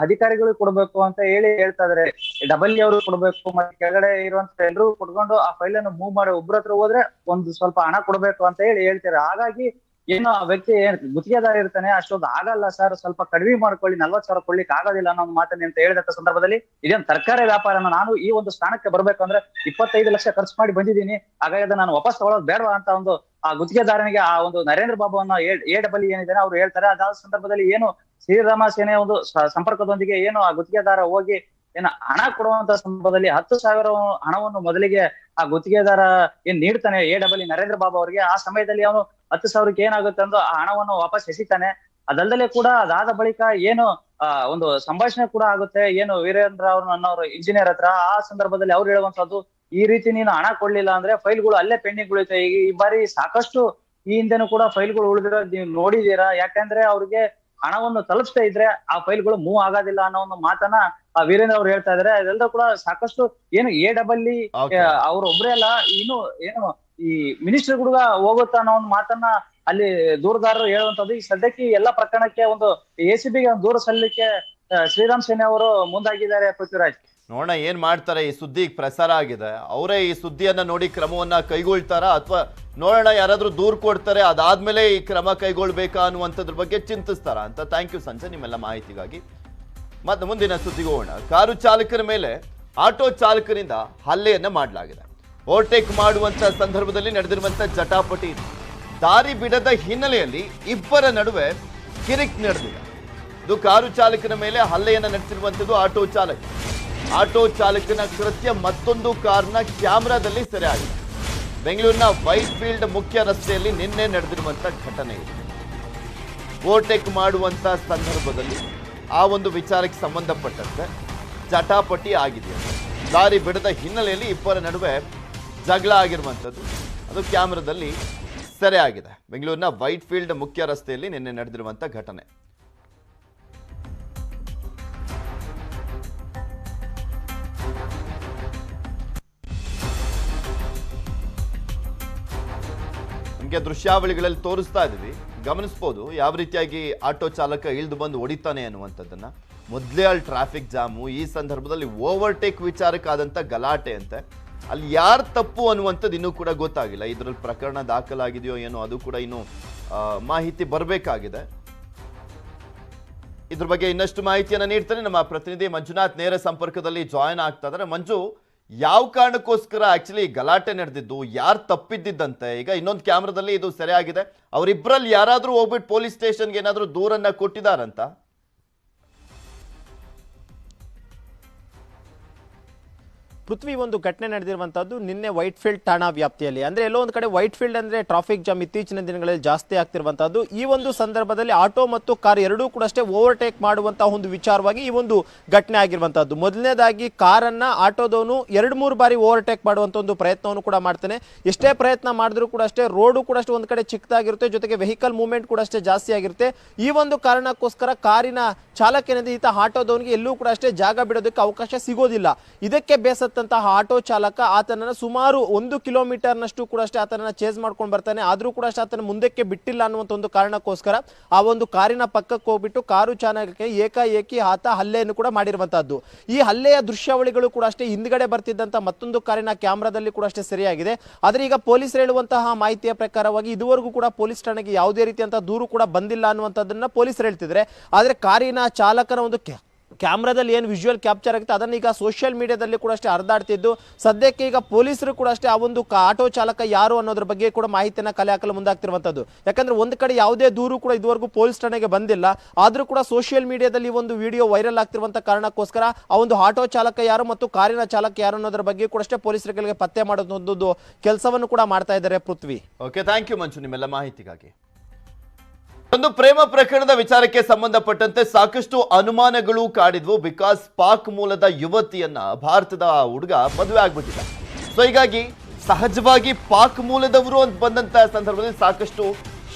ಅಧಿಕಾರಿಗಳಿಗೆ ಕೊಡ್ಬೇಕು ಅಂತ ಹೇಳ್ತಾ ಇದಾರೆ. WE ಅವರು ಕೊಡ್ಬೇಕು, ಮತ್ತೆ ಕೆಳಗಡೆ ಇರುವಂತ ಎಲ್ಲರೂ ಕೊಟ್ಕೊಂಡು ಆ ಫೈಲ್ ಅನ್ನು ಮೂವ್ ಮಾಡಿ ಒಬ್ಬರ ಹತ್ರ ಹೋದ್ರೆ ಒಂದು ಸ್ವಲ್ಪ ಹಣ ಕೊಡ್ಬೇಕು ಅಂತ ಹೇಳ್ತಾರೆ. ಹಾಗಾಗಿ ಏನೋ ಆ ವ್ಯಕ್ತಿ ಗುತ್ತಿಗೆದಾರ ಇರ್ತಾನೆ, ಅಷ್ಟೊಂದು ಆಗಲ್ಲ ಸರ್, ಸ್ವಲ್ಪ ಕಡಿಮೆ ಮಾಡ್ಕೊಳ್ಳಿ, 40,000 ಕೊಡ್ಲಿಕ್ಕೆ ಆಗೋದಿಲ್ಲ ಅನ್ನೋ ಮಾತನ್ನ ಅಂತ ಹೇಳಿದಂತ ಸಂದರ್ಭದಲ್ಲಿ ಇದೇನು ತರಕಾರಿ ವ್ಯಾಪಾರನ, ನಾನು ಈ ಒಂದು ಸ್ಥಾನಕ್ಕೆ ಬರ್ಬೇಕಂದ್ರೆ 25 ಲಕ್ಷ ಖರ್ಚು ಮಾಡಿ ಬಂದಿದ್ದೀನಿ, ಹಾಗಾಗಿ ನಾನು ವಾಪಸ್ ತಗೊಳ್ಳೋದು ಬೇಡವಾ ಅಂತ ಒಂದು ಆ ಗುತ್ತಿಗೆದಾರನಿಗೆ ಆ ಒಂದು ನರೇಂದ್ರ ಬಾಬು ಅನ್ನೋ AWE ಏನಿದೆ ಅವ್ರು ಹೇಳ್ತಾರೆ. ಅದಾದ ಸಂದರ್ಭದಲ್ಲಿ ಏನು ಶ್ರೀರಾಮ ಸೇನೆ ಒಂದು ಸಂಪರ್ಕದೊಂದಿಗೆ ಏನು ಆ ಗುತ್ತಿಗೆದಾರ ಹೋಗಿ ಏನ ಹಣ ಕೊಡುವಂತ ಸಂದರ್ಭದಲ್ಲಿ 10,000 ಹಣವನ್ನು ಮೊದಲಿಗೆ ಆ ಗುತ್ತಿಗೆದಾರ ಏನ್ ನೀಡ್ತಾನೆ AWE ನರೇಂದ್ರ ಬಾಬು ಅವರಿಗೆ, ಆ ಸಮಯದಲ್ಲಿ ಅವನು 10,000ಕ್ಕೆ ಏನಾಗುತ್ತೆ ಅಂದ್ರೆ ಆ ಹಣವನ್ನು ವಾಪಸ್ ಎಸಿತಾನೆ. ಅದಲ್ಲದೆ ಕೂಡ ಅದಾದ ಬಳಿಕ ಏನು ಒಂದು ಸಂಭಾಷಣೆ ಕೂಡ ಆಗುತ್ತೆ ಏನು ವೀರೇಂದ್ರ ಅನ್ನೋರು ಇಂಜಿನಿಯರ್ ಹತ್ರ. ಆ ಸಂದರ್ಭದಲ್ಲಿ ಅವ್ರು ಹೇಳುವಂತದ್ದು, ಈ ರೀತಿ ನೀನು ಹಣ ಕೊಡ್ಲಿಲ್ಲ ಅಂದ್ರೆ ಫೈಲ್ಗಳು ಅಲ್ಲೇ ಪೆಂಡಿಂಗ್ ಉಳಿತಾయి. ಈ ಬಾರಿ ಸಾಕಷ್ಟು ಈ ಹಿಂದೆನೂ ಕೂಡ ಫೈಲ್ಗಳು ಉಳಿದಿರೋದು ನೀವು ನೋಡಿದೀರಾ. ಯಾಕಂದ್ರೆ ಅವ್ರಿಗೆ ಹಣವನ್ನು ತಲುಪಿಸ್ತಾ ಇದ್ರೆ ಆ ಫೈಲ್ಗಳು ಮೂವ್ ಆಗೋದಿಲ್ಲ ಅನ್ನೋ ಒಂದು ಮಾತನ್ನ ವೀರೇಂದ್ರ ಅವ್ರು ಹೇಳ್ತಾ ಇದಾರೆ. ಅದೆಲ್ಲ ಕೂಡ ಸಾಕಷ್ಟು ಏನು AWE ಅವ್ರ ಒಬ್ರೇ ಅಲ್ಲ, ಇನ್ನು ಏನು ಈ ಮಿನಿಸ್ಟರ್ ಕೂಡ ಹೋಗುತ್ತಾ ಅನ್ನೋ ಒಂದು ಮಾತನ್ನ ಅಲ್ಲಿ ದೂರದಾರರು ಹೇಳುವಂತದ್ದು. ಈ ಸದ್ಯಕ್ಕೆ ಎಲ್ಲಾ ಪ್ರಕರಣಕ್ಕೆ ಒಂದು ACBಗೆ ಒಂದು ದೂರು ಸಲ್ಲಿಕೆ ಶ್ರೀರಾಮ್ ಸೇನೆ ಅವರು ಮುಂದಾಗಿದ್ದಾರೆ. ಪೃಥ್ವಿರಾಜ್, ನೋಡೋಣ ಏನ್ ಮಾಡ್ತಾರೆ. ಈ ಸುದ್ದಿ ಪ್ರಸಾರ ಆಗಿದೆ, ಅವರೇ ಈ ಸುದ್ದಿಯನ್ನ ನೋಡಿ ಕ್ರಮವನ್ನ ಕೈಗೊಳ್ತಾರ ಅಥವಾ ನೋಡೋಣ ಯಾರಾದ್ರೂ ದೂರು ಕೊಡ್ತಾರೆ ಅದಾದ್ಮೇಲೆ ಈ ಕ್ರಮ ಕೈಗೊಳ್ಬೇಕಾ ಅನ್ನುವಂಥದ್ರ ಬಗ್ಗೆ ಚಿಂತಿಸ್ತಾರ ಅಂತ. ಥ್ಯಾಂಕ್ ಯು ಸಂಜಯ್ ನಿಮ್ಮೆಲ್ಲ ಮಾಹಿತಿಗಾಗಿ. ಮತ್ತೆ ಮುಂದಿನ ಸುದ್ದಿಗೆ ಹೋಗೋಣ. ಕಾರು ಚಾಲಕರ ಮೇಲೆ ಆಟೋ ಚಾಲಕರಿಂದ ಹಲ್ಲೆಯನ್ನ ಮಾಡಲಾಗಿದೆ. ಓವರ್ಟೇಕ್ ಮಾಡುವಂತ ಸಂದರ್ಭದಲ್ಲಿ ನಡೆದಿರುವಂತ ಜಟಾಪಟಿ, ದಾರಿ ಬಿಡದ ಹಿನ್ನೆಲೆಯಲ್ಲಿ ಇಬ್ಬರ ನಡುವೆ ಕಿರಿಕ್ ನಡೆದಿದೆ. ಇದು ಕಾರು ಚಾಲಕನ ಮೇಲೆ ಹಲ್ಲೆಯನ್ನ ನಡೆಸಿರುವಂತದ್ದು ಆಟೋ ಚಾಲಕನ ಕೃತ್ಯ ಮತ್ತೊಂದು ಕಾರ್ನ ಕ್ಯಾಮೆರಾದಲ್ಲಿ ಸೆರೆ ಆಗಿದೆ. ಬೆಂಗಳೂರಿನ ವೈಟ್ ಫೀಲ್ಡ್ ಮುಖ್ಯ ರಸ್ತೆಯಲ್ಲಿ ನಿನ್ನೆ ನಡೆದಿರುವಂತ ಘಟನೆ ಇದೆ. ಓವರ್ಟೇಕ್ ಮಾಡುವಂತ ಸಂದರ್ಭದಲ್ಲಿ ಆ ಒಂದು ವಿಚಾರಕ್ಕೆ ಸಂಬಂಧಪಟ್ಟಂತೆ ಜಟಾಪಟಿ ಆಗಿದೆ. ದಾರಿ ಬಿಡದ ಹಿನ್ನೆಲೆಯಲ್ಲಿ ಇಬ್ಬರ ನಡುವೆ ಜಗಳ ಆಗಿರುವಂಥದ್ದು ಅದು ಕ್ಯಾಮೆರಾದಲ್ಲಿ ಸೆರೆ ಆಗಿದೆ. ಬೆಂಗಳೂರಿನ ವೈಟ್ ಫೀಲ್ಡ್ ಮುಖ್ಯ ರಸ್ತೆಯಲ್ಲಿ ನಿನ್ನೆ ನಡೆದಿರುವಂತ ಘಟನೆ. ನಿಮಗೆ ದೃಶ್ಯಾವಳಿಗಳಲ್ಲಿ ತೋರಿಸ್ತಾ ಇದೀವಿ, ಗಮನಿಸಬಹುದು ಯಾವ ರೀತಿಯಾಗಿ ಆಟೋ ಚಾಲಕ ಇಳಿದು ಬಂದು ಹೊಡಿತಾನೆ ಅನ್ನುವಂಥದ್ದನ್ನ. ಮೊದಲೇ ಅಲ್ಲಿ ಟ್ರಾಫಿಕ್ ಜಾಮು, ಈ ಸಂದರ್ಭದಲ್ಲಿ ಓವರ್ಟೇಕ್ ವಿಚಾರಕ್ಕಾದಂಥ ಗಲಾಟೆ ಅಂತೆ. ಅಲ್ಲಿ ಯಾರು ತಪ್ಪು ಅನ್ನುವಂಥದ್ದು ಇನ್ನೂ ಕೂಡ ಗೊತ್ತಾಗಿಲ್ಲ. ಇದರಲ್ಲಿ ಪ್ರಕರಣ ದಾಖಲಾಗಿದೆಯೋ ಏನೋ ಅದು ಕೂಡ ಇನ್ನೂ ಮಾಹಿತಿ ಬರಬೇಕಾಗಿದೆ. ಇದ್ರ ಬಗ್ಗೆ ಇನ್ನಷ್ಟು ಮಾಹಿತಿಯನ್ನು ನೀಡ್ತಾರೆ ನಮ್ಮ ಪ್ರತಿನಿಧಿ ಮಂಜುನಾಥ್. ನೇರ ಸಂಪರ್ಕದಲ್ಲಿ ಜಾಯಿನ್ ಆಗ್ತಾ ಇದ್ದಾರೆ. ಮಂಜು, ಯಾವ ಕಾರಣಕ್ಕೋಸ್ಕರ ಆಕ್ಚುಲಿ ಗಲಾಟೆ ನಡೆದಿದ್ದು, ಯಾರು ತಪ್ಪಿದ್ದಂತೆ? ಈಗ ಇನ್ನೊಂದು ಕ್ಯಾಮ್ರಾದಲ್ಲಿ ಇದು ಸೆರೆ ಆಗಿದೆ. ಅವರಿಬ್ಬರಲ್ಲಿ ಯಾರಾದ್ರೂ ಹೋಗ್ಬಿಟ್ಟು ಪೊಲೀಸ್ ಸ್ಟೇಷನ್ಗೆ ಏನಾದ್ರೂ ದೂರನ್ನ ಕೊಟ್ಟಿದಾರಂತ? ಪೃಥ್ವಿ, ಒಂದು ಘಟನೆ ನಡೆದಿರುವಂತದ್ದು ನಿನ್ನೆ ವೈಟ್ ಫೀಲ್ಡ್ ಠಾಣಾ ವ್ಯಾಪ್ತಿಯಲ್ಲಿ. ಅಂದ್ರೆ ಎಲ್ಲೋ ಒಂದು ಕಡೆ ವೈಟ್ ಫೀಲ್ಡ್ ಅಂದ್ರೆ ಟ್ರಾಫಿಕ್ ಜಾಮ್ ಇತ್ತೀಚಿನ ದಿನಗಳಲ್ಲಿ ಜಾಸ್ತಿ ಆಗ್ತಿರುವಂತದ್ದು. ಈ ಒಂದು ಸಂದರ್ಭದಲ್ಲಿ ಆಟೋ ಮತ್ತು ಕಾರ್ ಎರಡೂ ಕೂಡ ಅಷ್ಟೇ ಓವರ್ಟೇಕ್ ಮಾಡುವಂತಹ ಒಂದು ವಿಚಾರವಾಗಿ ಈ ಒಂದು ಘಟನೆ ಆಗಿರುವಂತದ್ದು. ಮೊದಲನೇದಾಗಿ ಕಾರನ್ನ ಆಟೋದವನು 2-3 ಬಾರಿ ಓವರ್ಟೇಕ್ ಮಾಡುವಂತ ಒಂದು ಪ್ರಯತ್ನವನ್ನು ಕೂಡ ಮಾಡ್ತಾನೆ. ಎಷ್ಟೇ ಪ್ರಯತ್ನ ಮಾಡಿದ್ರು ಕೂಡ ಅಷ್ಟೇ ರೋಡು ಕೂಡ ಅಷ್ಟೇ ಒಂದ್ ಕಡೆ ಚಿಕ್ಕದಾಗಿರುತ್ತೆ, ಜೊತೆಗೆ ವೆಹಿಕಲ್ ಮೂವ್ಮೆಂಟ್ ಕೂಡ ಅಷ್ಟೇ ಜಾಸ್ತಿ ಆಗಿರುತ್ತೆ. ಈ ಒಂದು ಕಾರಣಕ್ಕೋಸ್ಕರ ಕಾರಿನ ಚಾಲಕ ಏನಿದೆ ಈತ ಆಟೋದವನಿಗೆ ಎಲ್ಲೂ ಕೂಡ ಅಷ್ಟೇ ಜಾಗ ಬಿಡೋದಕ್ಕೆ ಅವಕಾಶ ಸಿಗೋದಿಲ್ಲ. ಇದಕ್ಕೆ ಬೇಸತ್ತಂತಹ ಆಟೋ ಚಾಲಕ ಆತನನ್ನ ಸುಮಾರು 1 ಕಿಲೋಮೀಟರ್ನಷ್ಟು ಕೂಡ ಅಷ್ಟೇ ಆತನನ್ನ ಚೇಸ್ ಮಾಡ್ಕೊಂಡು ಬರ್ತಾನೆ. ಆದ್ರೂ ಕೂಡ ಅಷ್ಟೇ ಆತನ ಮುಂದಕ್ಕೆ ಬಿಟ್ಟಿಲ್ಲ ಅನ್ನುವಂಥ ಒಂದು ಕಾರಣಕ್ಕೋಸ್ಕರ ಆ ಒಂದು ಕಾರಿನ ಪಕ್ಕಕ್ಕೆ ಹೋಗ್ಬಿಟ್ಟು ಕಾರು ಚಾಲಕಕ್ಕೆ ಏಕಾಏಕಿ ಆತ ಹಲ್ಲೆಯನ್ನು ಕೂಡ ಮಾಡಿರುವಂತಹದ್ದು. ಈ ಹಲ್ಲೆಯ ದೃಶ್ಯಾವಳಿಗಳು ಕೂಡ ಅಷ್ಟೇ ಹಿಂದ್ಗಡೆ ಬರ್ತಿದ್ದಂತ ಮತ್ತೊಂದು ಕಾರಿನ ಕ್ಯಾಮ್ರಾದಲ್ಲಿ ಕೂಡ ಅಷ್ಟೇ ಸರಿಯಾಗಿದೆ. ಆದ್ರೆ ಈಗ ಪೊಲೀಸರು ಹೇಳುವಂತಹ ಮಾಹಿತಿಯ ಪ್ರಕಾರವಾಗಿ ಇದುವರೆಗೂ ಕೂಡ ಪೊಲೀಸ್ ಠಾಣೆಗೆ ಯಾವುದೇ ರೀತಿಯಂತಹ ದೂರು ಕೂಡ ಬಂದಿಲ್ಲ ಅನ್ನುವಂಥದ್ದನ್ನ ಪೊಲೀಸರು ಹೇಳ್ತಿದ್ರೆ. ಆದ್ರೆ ಕಾರಿನ ಚಾಲಕನ ಒಂದು ಕ್ಯಾಮ್ರಾದಲ್ಲಿ ಏನು ವಿಜುವಲ್ ಕ್ಯಾಪ್ಚರ್ ಆಗುತ್ತೆ ಅದನ್ನ ಈಗ ಸೋಷಿಯಲ್ ಮೀಡಿಯಾದಲ್ಲಿ ಕೂಡ ಅಷ್ಟೇ ಹರಿದಾಡ್ತಿದ್ದು, ಸದ್ಯಕ್ಕೆ ಈಗ ಪೊಲೀಸರು ಕೂಡ ಅಷ್ಟೇ ಆ ಒಂದು ಆಟೋ ಚಾಲಕ ಯಾರು ಅನ್ನೋದ್ರ ಬಗ್ಗೆ ಕೂಡ ಮಾಹಿತಿಯನ್ನ ಕಲೆ ಹಾಕಲು ಮುಂದಾಗ್ತಿರುವಂತದ್ದು. ಯಾಕಂದ್ರೆ ಒಂದು ಕಡೆ ಯಾವುದೇ ದೂರು ಕೂಡ ಇದುವರೆಗೂ ಪೊಲೀಸ್ ಠಾಣೆಗೆ ಬಂದಿಲ್ಲ. ಆದ್ರೂ ಕೂಡ ಸೋಷಿಯಲ್ ಮೀಡಿಯಾದಲ್ಲಿ ಒಂದು ವಿಡಿಯೋ ವೈರಲ್ ಆಗ್ತಿರುವಂತ ಕಾರಣಕ್ಕೋಸ್ಕರ ಆ ಒಂದು ಆಟೋ ಚಾಲಕ ಯಾರು ಮತ್ತು ಕಾರಿನ ಚಾಲಕ ಯಾರು ಅನ್ನೋದ್ರ ಬಗ್ಗೆ ಕೂಡ ಅಷ್ಟೇ ಪೊಲೀಸರಿಗೆ ಪತ್ತೆ ಮಾಡೋದೊಂದು ಕೆಲಸವನ್ನು ಕೂಡ ಮಾಡ್ತಾ ಇದ್ದಾರೆ. ಪೃಥ್ವಿ, ಓಕೆ, ಥ್ಯಾಂಕ್ ಯು ಮಂಜು ನಿಮ್ಮೆಲ್ಲ ಮಾಹಿತಿಗಾಗಿ. ಒಂದು ಪ್ರೇಮ ಪ್ರಕರಣದ ವಿಚಾರಕ್ಕೆ ಸಂಬಂಧಪಟ್ಟಂತೆ ಸಾಕಷ್ಟು ಅನುಮಾನಗಳು ಕಾಡಿದ್ವು. ಬಿಕಾಸ್ ಪಾಕ್ ಮೂಲದ ಯುವತಿಯನ್ನ ಭಾರತದ ಹುಡುಗ ಮದುವೆ ಆಗ್ಬಿಟ್ಟಿದ್ದ. ಸೊ ಹೀಗಾಗಿ ಸಹಜವಾಗಿ ಪಾಕ್ ಮೂಲದವರು ಅಂತ ಬಂದಂತ ಸಂದರ್ಭದಲ್ಲಿ ಸಾಕಷ್ಟು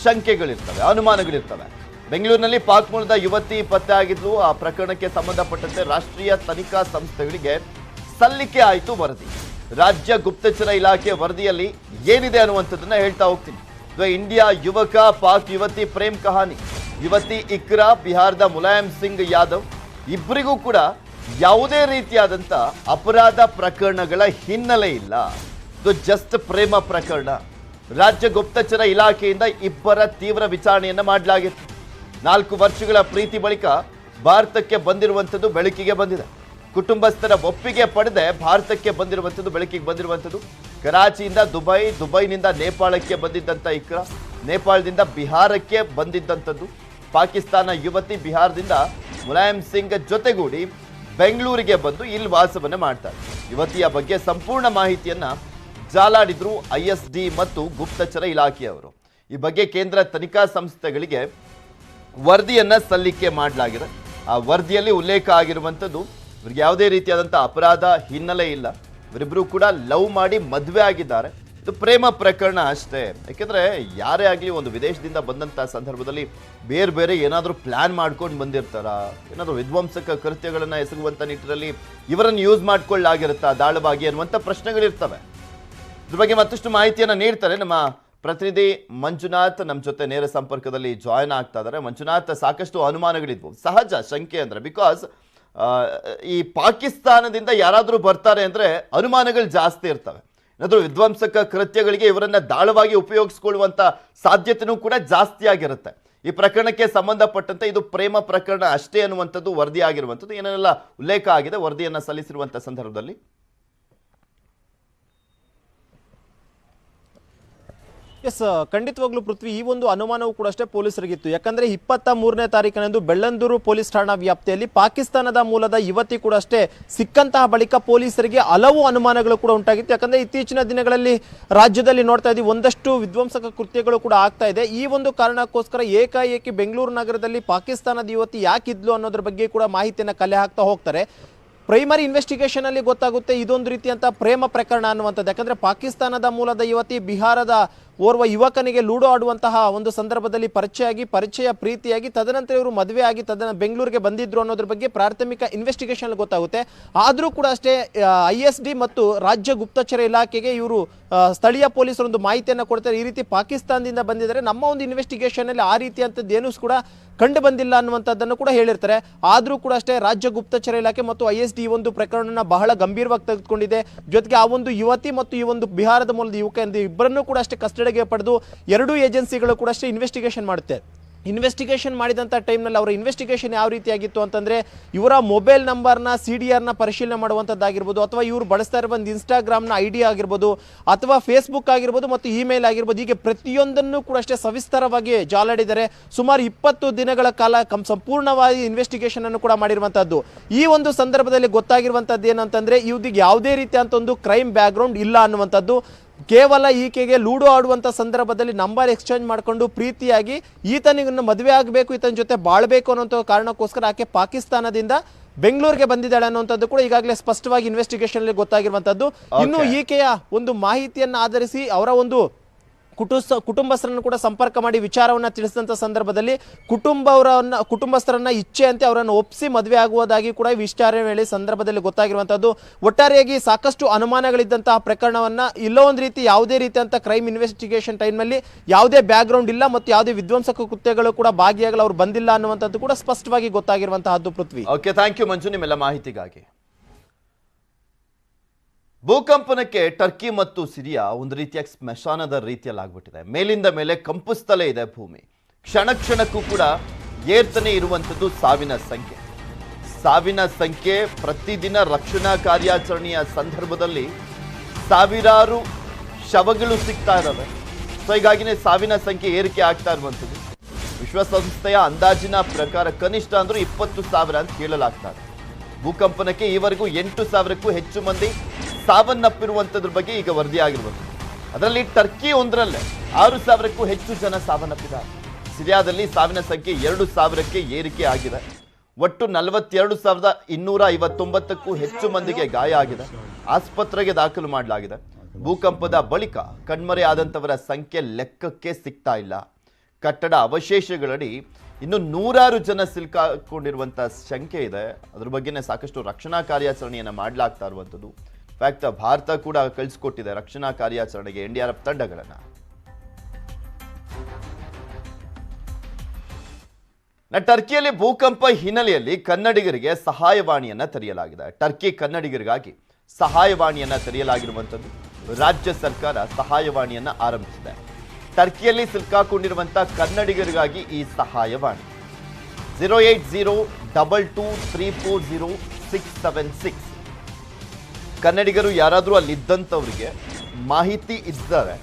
ಶಂಕೆಗಳಿರ್ತವೆ, ಅನುಮಾನಗಳಿರ್ತವೆ. ಬೆಂಗಳೂರಿನಲ್ಲಿ ಪಾಕ್ ಮೂಲದ ಯುವತಿ ಪತ್ತೆ ಆಗಿದ್ಲು. ಆ ಪ್ರಕರಣಕ್ಕೆ ಸಂಬಂಧಪಟ್ಟಂತೆ ರಾಷ್ಟ್ರೀಯ ತನಿಖಾ ಸಂಸ್ಥೆಗಳಿಗೆ ಸಲ್ಲಿಕೆ ಆಯಿತು ವರದಿ. ರಾಜ್ಯ ಗುಪ್ತಚರ ಇಲಾಖೆ ವರದಿಯಲ್ಲಿ ಏನಿದೆ ಅನ್ನುವಂಥದ್ದನ್ನ ಹೇಳ್ತಾ ಹೋಗ್ತೀನಿ. ಇಂಡಿಯಾ ಯುವಕ ಪಾಕ್ ಯುವತಿ ಪ್ರೇಮ್ ಕಹಾನಿ. ಯುವತಿ ಇಕ್ರಾ, ಬಿಹಾರದ ಮುಲಾಯಂ ಸಿಂಗ್ ಯಾದವ್ ಇಬ್ಬರಿಗೂ ಕೂಡ ಯಾವುದೇ ರೀತಿಯಾದಂಥ ಅಪರಾಧ ಪ್ರಕರಣಗಳ ಹಿನ್ನೆಲೆ ಇಲ್ಲ. ಇದು ಜಸ್ಟ್ ಪ್ರೇಮ ಪ್ರಕರಣ. ರಾಜ್ಯ ಗುಪ್ತಚರ ಇಲಾಖೆಯಿಂದ ಇಬ್ಬರ ತೀವ್ರ ವಿಚಾರಣೆಯನ್ನ ಮಾಡಲಾಗಿತ್ತು. 4 ವರ್ಷಗಳ ಪ್ರೀತಿ ಬಳಿಕ ಭಾರತಕ್ಕೆ ಬಂದಿರುವಂಥದ್ದು ಬೆಳಕಿಗೆ ಬಂದಿದೆ. ಕುಟುಂಬಸ್ಥರ ಒಪ್ಪಿಗೆ ಪಡೆದೇ ಭಾರತಕ್ಕೆ ಬಂದಿರುವಂಥದ್ದು ಬೆಳಕಿಗೆ ಬಂದಿರುವಂಥದ್ದು. ಕರಾಚಿಯಿಂದ ದುಬೈನಿಂದ ನೇಪಾಳಕ್ಕೆ ಬಂದಿದ್ದಂಥ ಇಕ್ರಾ, ನೇಪಾಳದಿಂದ ಬಿಹಾರಕ್ಕೆ ಬಂದಿದ್ದಂಥದ್ದು. ಪಾಕಿಸ್ತಾನ ಯುವತಿ ಬಿಹಾರದಿಂದ ಮುಲಾಯಂ ಸಿಂಗ್ ಜೊತೆಗೂಡಿ ಬೆಂಗಳೂರಿಗೆ ಬಂದು ಇಲ್ಲಿ ವಾಸವನ್ನ ಮಾಡ್ತಾರೆ. ಯುವತಿಯ ಬಗ್ಗೆ ಸಂಪೂರ್ಣ ಮಾಹಿತಿಯನ್ನ ಜಾಲಾಡಿದ್ರು ISD ಮತ್ತು ಗುಪ್ತಚರ ಇಲಾಖೆಯವರು. ಈ ಬಗ್ಗೆ ಕೇಂದ್ರ ತನಿಖಾ ಸಂಸ್ಥೆಗಳಿಗೆ ವರದಿಯನ್ನ ಸಲ್ಲಿಕೆ ಮಾಡಲಾಗಿದೆ. ಆ ವರದಿಯಲ್ಲಿ ಉಲ್ಲೇಖ ಆಗಿರುವಂಥದ್ದು ಇವ್ರಿಗೆ ಯಾವುದೇ ರೀತಿಯಾದಂಥ ಅಪರಾಧ ಹಿನ್ನೆಲೆ ಇಲ್ಲ. ಇವರಿಬ್ಬರು ಕೂಡ ಲವ್ ಮಾಡಿ ಮದುವೆ ಆಗಿದ್ದಾರೆ. ಇದು ಪ್ರೇಮ ಪ್ರಕರಣ ಅಷ್ಟೇ. ಯಾಕೆಂದ್ರೆ ಯಾರೇ ಆಗಲಿ ಒಂದು ವಿದೇಶದಿಂದ ಬಂದಂಥ ಸಂದರ್ಭದಲ್ಲಿ ಬೇರೆ ಏನಾದರೂ ಪ್ಲಾನ್ ಮಾಡ್ಕೊಂಡು ಬಂದಿರ್ತಾರ, ಏನಾದರೂ ವಿಧ್ವಂಸಕ ಕೃತ್ಯಗಳನ್ನು ಎಸಗುವಂಥ ನಿಟ್ಟಿನಲ್ಲಿ ಇವರನ್ನು ಯೂಸ್ ಮಾಡ್ಕೊಳ್ಳಾಗಿರುತ್ತಾ ದಾಳವಾಗಿ ಅನ್ನುವಂಥ ಪ್ರಶ್ನೆಗಳಿರ್ತವೆ. ಇದ್ರ ಬಗ್ಗೆ ಮತ್ತಷ್ಟು ಮಾಹಿತಿಯನ್ನು ನೀಡ್ತಾರೆ ನಮ್ಮ ಪ್ರತಿನಿಧಿ ಮಂಜುನಾಥ್. ನಮ್ಮ ಜೊತೆ ನೇರ ಸಂಪರ್ಕದಲ್ಲಿ ಜಾಯಿನ್ ಆಗ್ತಾ ಇದ್ದಾರೆ. ಮಂಜುನಾಥ್, ಸಾಕಷ್ಟು ಅನುಮಾನಗಳಿದ್ವು, ಸಹಜ ಶಂಕೆ ಅಂದ್ರೆ. ಬಿಕಾಸ್ ಈ ಪಾಕಿಸ್ತಾನದಿಂದ ಯಾರಾದರೂ ಬರ್ತಾರೆ ಅಂದ್ರೆ ಅನುಮಾನಗಳು ಜಾಸ್ತಿ ಇರ್ತವೆ. ಏನಾದರೂ ವಿಧ್ವಂಸಕ ಕೃತ್ಯಗಳಿಗೆ ಇವರನ್ನ ದಾಳವಾಗಿ ಉಪಯೋಗಿಸ್ಕೊಳ್ಳುವಂತ ಸಾಧ್ಯತೆನೂ ಕೂಡ ಜಾಸ್ತಿ ಆಗಿರುತ್ತೆ. ಈ ಪ್ರಕರಣಕ್ಕೆ ಸಂಬಂಧಪಟ್ಟಂತೆ ಇದು ಪ್ರೇಮ ಪ್ರಕರಣ ಅಷ್ಟೇ ಅನ್ನುವಂಥದ್ದು ವರದಿ ಆಗಿರುವಂಥದ್ದು. ಏನೆಲ್ಲ ಉಲ್ಲೇಖ ಆಗಿದೆ ವರದಿಯನ್ನ ಸಲ್ಲಿಸಿರುವಂತ ಸಂದರ್ಭದಲ್ಲಿ? ಎಸ್, ಖಂಡಿತವಾಗ್ಲೂ ಪೃಥ್ವಿ, ಈ ಒಂದು ಅನುಮಾನವೂ ಕೂಡ ಅಷ್ಟೇ ಪೊಲೀಸರಿಗಿತ್ತು. ಯಾಕಂದ್ರೆ 23ನೇ ತಾರೀಕಿನಂದು ಬೆಳ್ಳಂದೂರು ಪೊಲೀಸ್ ಠಾಣಾ ವ್ಯಾಪ್ತಿಯಲ್ಲಿ ಪಾಕಿಸ್ತಾನದ ಮೂಲದ ಯುವತಿ ಕೂಡ ಅಷ್ಟೇ ಸಿಕ್ಕಂತಹ ಬಳಿಕ ಪೊಲೀಸರಿಗೆ ಹಲವು ಅನುಮಾನಗಳು ಕೂಡ ಉಂಟಾಗಿತ್ತು. ಯಾಕಂದ್ರೆ ಇತ್ತೀಚಿನ ದಿನಗಳಲ್ಲಿ ರಾಜ್ಯದಲ್ಲಿ ನೋಡ್ತಾ ಇದ್ದೀವಿ, ಒಂದಷ್ಟು ವಿಧ್ವಂಸಕ ಕೃತ್ಯಗಳು ಕೂಡ ಆಗ್ತಾ ಇದೆ. ಈ ಒಂದು ಕಾರಣಕ್ಕೋಸ್ಕರ ಏಕಾಏಕಿ ಬೆಂಗಳೂರು ನಗರದಲ್ಲಿ ಪಾಕಿಸ್ತಾನದ ಯುವತಿ ಯಾಕಿದ್ಲು ಅನ್ನೋದ್ರ ಬಗ್ಗೆ ಕೂಡ ಮಾಹಿತಿಯನ್ನು ಕಲೆ ಹಾಕ್ತಾ ಹೋಗ್ತಾರೆ. ಪ್ರೈಮರಿ ಇನ್ವೆಸ್ಟಿಗೇಷನ್ ಅಲ್ಲಿ ಗೊತ್ತಾಗುತ್ತೆ ಇದೊಂದು ರೀತಿಯಂತ ಪ್ರೇಮ ಪ್ರಕರಣ ಅನ್ನುವಂಥದ್ದು. ಯಾಕಂದ್ರೆ ಪಾಕಿಸ್ತಾನದ ಮೂಲದ ಯುವತಿ ಬಿಹಾರದ ಓರ್ವ ಯುವಕನಿಗೆ ಲೂಡೋ ಆಡುವಂತಹ ಒಂದು ಸಂದರ್ಭದಲ್ಲಿ ಪರಿಚಯ ಪ್ರೀತಿಯಾಗಿ ತದನಂತರ ಇವರು ಮದುವೆ ಆಗಿ ಬೆಂಗಳೂರಿಗೆ ಬಂದಿದ್ರು ಅನ್ನೋದ್ರ ಬಗ್ಗೆ ಪ್ರಾಥಮಿಕ ಇನ್ವೆಸ್ಟಿಗೇಷನ್ ಗೊತ್ತಾಗುತ್ತೆ. ಆದರೂ ಕೂಡ ಅಷ್ಟೇ ISD ಮತ್ತು ರಾಜ್ಯ ಗುಪ್ತಚರ ಇಲಾಖೆಗೆ ಇವರು ಸ್ಥಳೀಯ ಪೊಲೀಸರು ಒಂದು ಮಾಹಿತಿಯನ್ನು ಕೊಡ್ತಾರೆ. ಈ ರೀತಿ ಪಾಕಿಸ್ತಾನದಿಂದ ಬಂದಿದ್ದಾರೆ, ನಮ್ಮ ಒಂದು ಇನ್ವೆಸ್ಟಿಗೇಷನ್ ಅಲ್ಲಿ ಆ ರೀತಿಯಂಥದ್ದು ಏನೂ ಕೂಡ ಕಂಡು ಬಂದಿಲ್ಲ ಅನ್ನುವಂಥದ್ದನ್ನು ಕೂಡ ಹೇಳಿರ್ತಾರೆ. ಆದರೂ ಕೂಡ ಅಷ್ಟೇ ರಾಜ್ಯ ಗುಪ್ತಚರ ಇಲಾಖೆ ಮತ್ತು ISD ಈ ಒಂದು ಪ್ರಕರಣನ ಬಹಳ ಗಂಭೀರವಾಗಿ ತೆಗೆದುಕೊಂಡಿದೆ. ಜೊತೆಗೆ ಆ ಒಂದು ಯುವತಿ ಮತ್ತು ಈ ಒಂದು ಬಿಹಾರದ ಮೂಲದ ಯುವಕ ಇಬ್ಬರನ್ನೂ ಕೂಡ ಅಷ್ಟೇ ಕಸ್ಟಡಿಗೆ ಪಡೆದು ಎರಡೂ ಏಜೆನ್ಸಿಗಳು ಕೂಡ ಅಷ್ಟೇ ಇನ್ವೆಸ್ಟಿಗೇಷನ್ ಮಾಡುತ್ತೆ. ಇನ್ವೆಸ್ಟಿಗೇಷನ್ ಮಾಡಿದಂಥ ಟೈಮ್ನಲ್ಲಿ ಅವರ ಇನ್ವೆಸ್ಟಿಗೇಷನ್ ಯಾವ ರೀತಿಯಾಗಿತ್ತು ಅಂತಂದರೆ, ಇವರ ಮೊಬೈಲ್ ನಂಬರ್ನ CDRನ ಪರಿಶೀಲನೆ ಮಾಡುವಂಥದ್ದಾಗಿರ್ಬೋದು, ಅಥವಾ ಇವರು ಬಳಸ್ತಾ ಇರುವ ಒಂದು ಇನ್ಸ್ಟಾಗ್ರಾಮ್ನ ID ಆಗಿರ್ಬೋದು, ಅಥವಾ ಫೇಸ್ಬುಕ್ ಆಗಿರ್ಬೋದು ಮತ್ತು ಇಮೇಲ್ ಆಗಿರ್ಬೋದು, ಹೀಗೆ ಪ್ರತಿಯೊಂದನ್ನು ಕೂಡ ಅಷ್ಟೇ ಸವಿಸ್ತಾರವಾಗಿ ಜಾಲಾಡಿದ್ದಾರೆ. ಸುಮಾರು 20 ದಿನಗಳ ಕಾಲ ಸಂಪೂರ್ಣವಾಗಿ ಇನ್ವೆಸ್ಟಿಗೇಷನ್ ಅನ್ನು ಕೂಡ ಮಾಡಿರುವಂಥದ್ದು. ಈ ಒಂದು ಸಂದರ್ಭದಲ್ಲಿ ಗೊತ್ತಾಗಿರುವಂಥದ್ದು ಏನಂತಂದರೆ, ಇವ್ರಿಗೆ ಯಾವುದೇ ರೀತಿಯಂಥ ಒಂದು ಕ್ರೈಮ್ ಬ್ಯಾಕ್ಗ್ರೌಂಡ್ ಇಲ್ಲ ಅನ್ನುವಂಥದ್ದು. ಕೇವಲ ಈಕೆಗೆ ಲೂಡೋ ಆಡುವಂಥ ಸಂದರ್ಭದಲ್ಲಿ ನಂಬರ್ ಎಕ್ಸ್ಚೇಂಜ್ ಮಾಡಿಕೊಂಡು ಪ್ರೀತಿಯಾಗಿ ಈತನಿಗೆ ಮದುವೆ ಆಗಬೇಕು, ಈತನ ಜೊತೆ ಬಾಳ್ಬೇಕು ಅನ್ನೋ ಕಾರಣಕ್ಕೋಸ್ಕರ ಆಕೆ ಪಾಕಿಸ್ತಾನದಿಂದ ಬೆಂಗಳೂರಿಗೆ ಬಂದಿದ್ದಾಳೆ ಅನ್ನುವಂಥದ್ದು ಕೂಡ ಈಗಾಗಲೇ ಸ್ಪಷ್ಟವಾಗಿ ಇನ್ವೆಸ್ಟಿಗೇಷನ್ ಅಲ್ಲಿ ಗೊತ್ತಾಗಿರುವಂಥದ್ದು. ಇನ್ನು ಈಕೆಯ ಒಂದು ಮಾಹಿತಿಯನ್ನು ಆಧರಿಸಿ ಅವರ ಒಂದು ಕುಟುಂಬಸ್ಥರನ್ನು ಕೂಡ ಸಂಪರ್ಕ ಮಾಡಿ ವಿಚಾರವನ್ನ ತಿಳಿಸಿದಂಥ ಸಂದರ್ಭದಲ್ಲಿ ಕುಟುಂಬಸ್ಥರನ್ನ ಇಚ್ಛೆಯಂತೆ ಅವರನ್ನು ಒಪ್ಪಿಸಿ ಮದುವೆ ಆಗುವುದಾಗಿ ಕೂಡ ವಿಚಾರಣೆ ವೇಳೆ ಸಂದರ್ಭದಲ್ಲಿ ಗೊತ್ತಾಗಿರುವಂಥದ್ದು. ಒಟ್ಟಾರೆಯಾಗಿ ಸಾಕಷ್ಟು ಅನುಮಾನಗಳಿದ್ದಂತಹ ಪ್ರಕರಣವನ್ನ ಇಲ್ಲೋ ಒಂದು ರೀತಿ ಯಾವುದೇ ರೀತಿಯಂತ ಕ್ರೈಮ್ ಇನ್ವೆಸ್ಟಿಗೇಷನ್ ಟೈಮ್ನಲ್ಲಿ ಯಾವುದೇ ಬ್ಯಾಕ್ಗ್ರೌಂಡ್ ಇಲ್ಲ ಮತ್ತು ಯಾವುದೇ ವಿಧ್ವಂಸಕ ಕೃತ್ಯಗಳು ಕೂಡ ಭಾಗಿಯಾಗಲು ಅವರು ಬಂದಿಲ್ಲ ಅನ್ನುವಂಥದ್ದು ಕೂಡ ಸ್ಪಷ್ಟವಾಗಿ ಗೊತ್ತಾಗಿರುವಂತಹದ್ದು. ಪೃಥ್ವಿ, ಓಕೆ, ಥ್ಯಾಂಕ್ ಯು ಮಂಜು ನಿಮ್ಮೆಲ್ಲ ಮಾಹಿತಿಗಾಗಿ. ಭೂಕಂಪನಕ್ಕೆ ಟರ್ಕಿ ಮತ್ತು ಸಿರಿಯಾ ಒಂದು ರೀತಿಯ ಸ್ಮಶಾನದ ರೀತಿಯಲ್ಲಿ ಆಗ್ಬಿಟ್ಟಿದೆ. ಮೇಲಿಂದ ಮೇಲೆ ಕಂಪಿಸ್ತಲೇ ಇದೆ ಭೂಮಿ. ಕ್ಷಣ ಕ್ಷಣಕ್ಕೂ ಕೂಡ ಏರ್ತನೇ ಇರುವಂಥದ್ದು ಸಾವಿನ ಸಂಖ್ಯೆ. ಪ್ರತಿದಿನ ರಕ್ಷಣಾ ಕಾರ್ಯಾಚರಣೆಯ ಸಂದರ್ಭದಲ್ಲಿ ಸಾವಿರಾರು ಶವಗಳು ಸಿಗ್ತಾ ಇದ್ದಾವೆ. ಸೊ ಹೀಗಾಗಿನೇ ಸಾವಿನ ಸಂಖ್ಯೆ ಏರಿಕೆ ಆಗ್ತಾ ಇರುವಂಥದ್ದು. ವಿಶ್ವಸಂಸ್ಥೆಯ ಅಂದಾಜಿನ ಪ್ರಕಾರ ಕನಿಷ್ಠ ಅಂದ್ರೂ 20,000 ಅಂತ ಹೇಳಲಾಗ್ತಾ ಇದೆ. ಭೂಕಂಪನಕ್ಕೆ ಈವರೆಗೂ 8,000ಕ್ಕೂ ಹೆಚ್ಚು ಮಂದಿ ಸಾವನ್ನಪ್ಪಿರುವಂಥದ್ರ ಬಗ್ಗೆ ಈಗ ವರದಿಯಾಗಿರುವಂಥದ್ದು. ಅದರಲ್ಲಿ ಟರ್ಕಿ ಒಂದರಲ್ಲೇ 6,000ಕ್ಕೂ ಹೆಚ್ಚು ಜನ ಸಾವನ್ನಪ್ಪಿದ್ದಾರೆ. ಸಿರಿಯಾದಲ್ಲಿ ಸಾವಿನ ಸಂಖ್ಯೆ 2,000ಕ್ಕೆ ಏರಿಕೆ ಆಗಿದೆ. ಒಟ್ಟು 42,259ಕ್ಕೂ ಹೆಚ್ಚು ಮಂದಿಗೆ ಗಾಯ ಆಗಿದೆ. ಆಸ್ಪತ್ರೆಗೆ ದಾಖಲು ಮಾಡಲಾಗಿದೆ. ಭೂಕಂಪದ ಬಳಿಕ ಕಣ್ಮರೆಯಾದಂಥವರ ಸಂಖ್ಯೆ ಲೆಕ್ಕಕ್ಕೆ ಸಿಗ್ತಾ ಇಲ್ಲ. ಕಟ್ಟಡ ಅವಶೇಷಗಳಡಿ ಇನ್ನು 100 ಜನ ಸಿಲುಕಿಕೊಂಡಿರುವಂಥ ಶಂಕೆ ಇದೆ. ಅದ್ರ ಬಗ್ಗೆನೇ ಸಾಕಷ್ಟು ರಕ್ಷಣಾ ಕಾರ್ಯಾಚರಣೆಯನ್ನು ಮಾಡಲಾಗ್ತಾ ಇರುವಂಥದ್ದು. ಫ್ಯಾಕ್ಟ್ ಭಾರತ ಕೂಡ ಕಳಿಸ್ಕೊಟ್ಟಿದೆ ರಕ್ಷಣಾ ಕಾರ್ಯಾಚರಣೆಗೆ NDRF ತಂಡಗಳನ್ನು. ಟರ್ಕಿಯಲ್ಲಿ ಭೂಕಂಪ ಹಿನ್ನೆಲೆಯಲ್ಲಿ ಕನ್ನಡಿಗರಿಗೆ ಸಹಾಯವಾಣಿಯನ್ನ ತೆರೆಯಲಾಗಿದೆ. ಟರ್ಕಿ ಕನ್ನಡಿಗರಿಗಾಗಿ ಸಹಾಯವಾಣಿಯನ್ನ ತೆರೆಯಲಾಗಿರುವಂಥದ್ದು. ರಾಜ್ಯ ಸರ್ಕಾರ ಸಹಾಯವಾಣಿಯನ್ನ ಆರಂಭಿಸಿದೆ. ಟರ್ಕಿಯಲ್ಲಿ ಸಿಲುಕಾಕೊಂಡಿರುವಂತಹ ಕನ್ನಡಿಗರಿಗಾಗಿ ಈ ಸಹಾಯವಾಣಿ 08022340676. ಕನ್ನಡಿಗರು ಯಾರಾದರೂ ಅಲ್ಲಿದ್ದಂಥವ್ರಿಗೆ ಮಾಹಿತಿ ಇದ್ದರೆ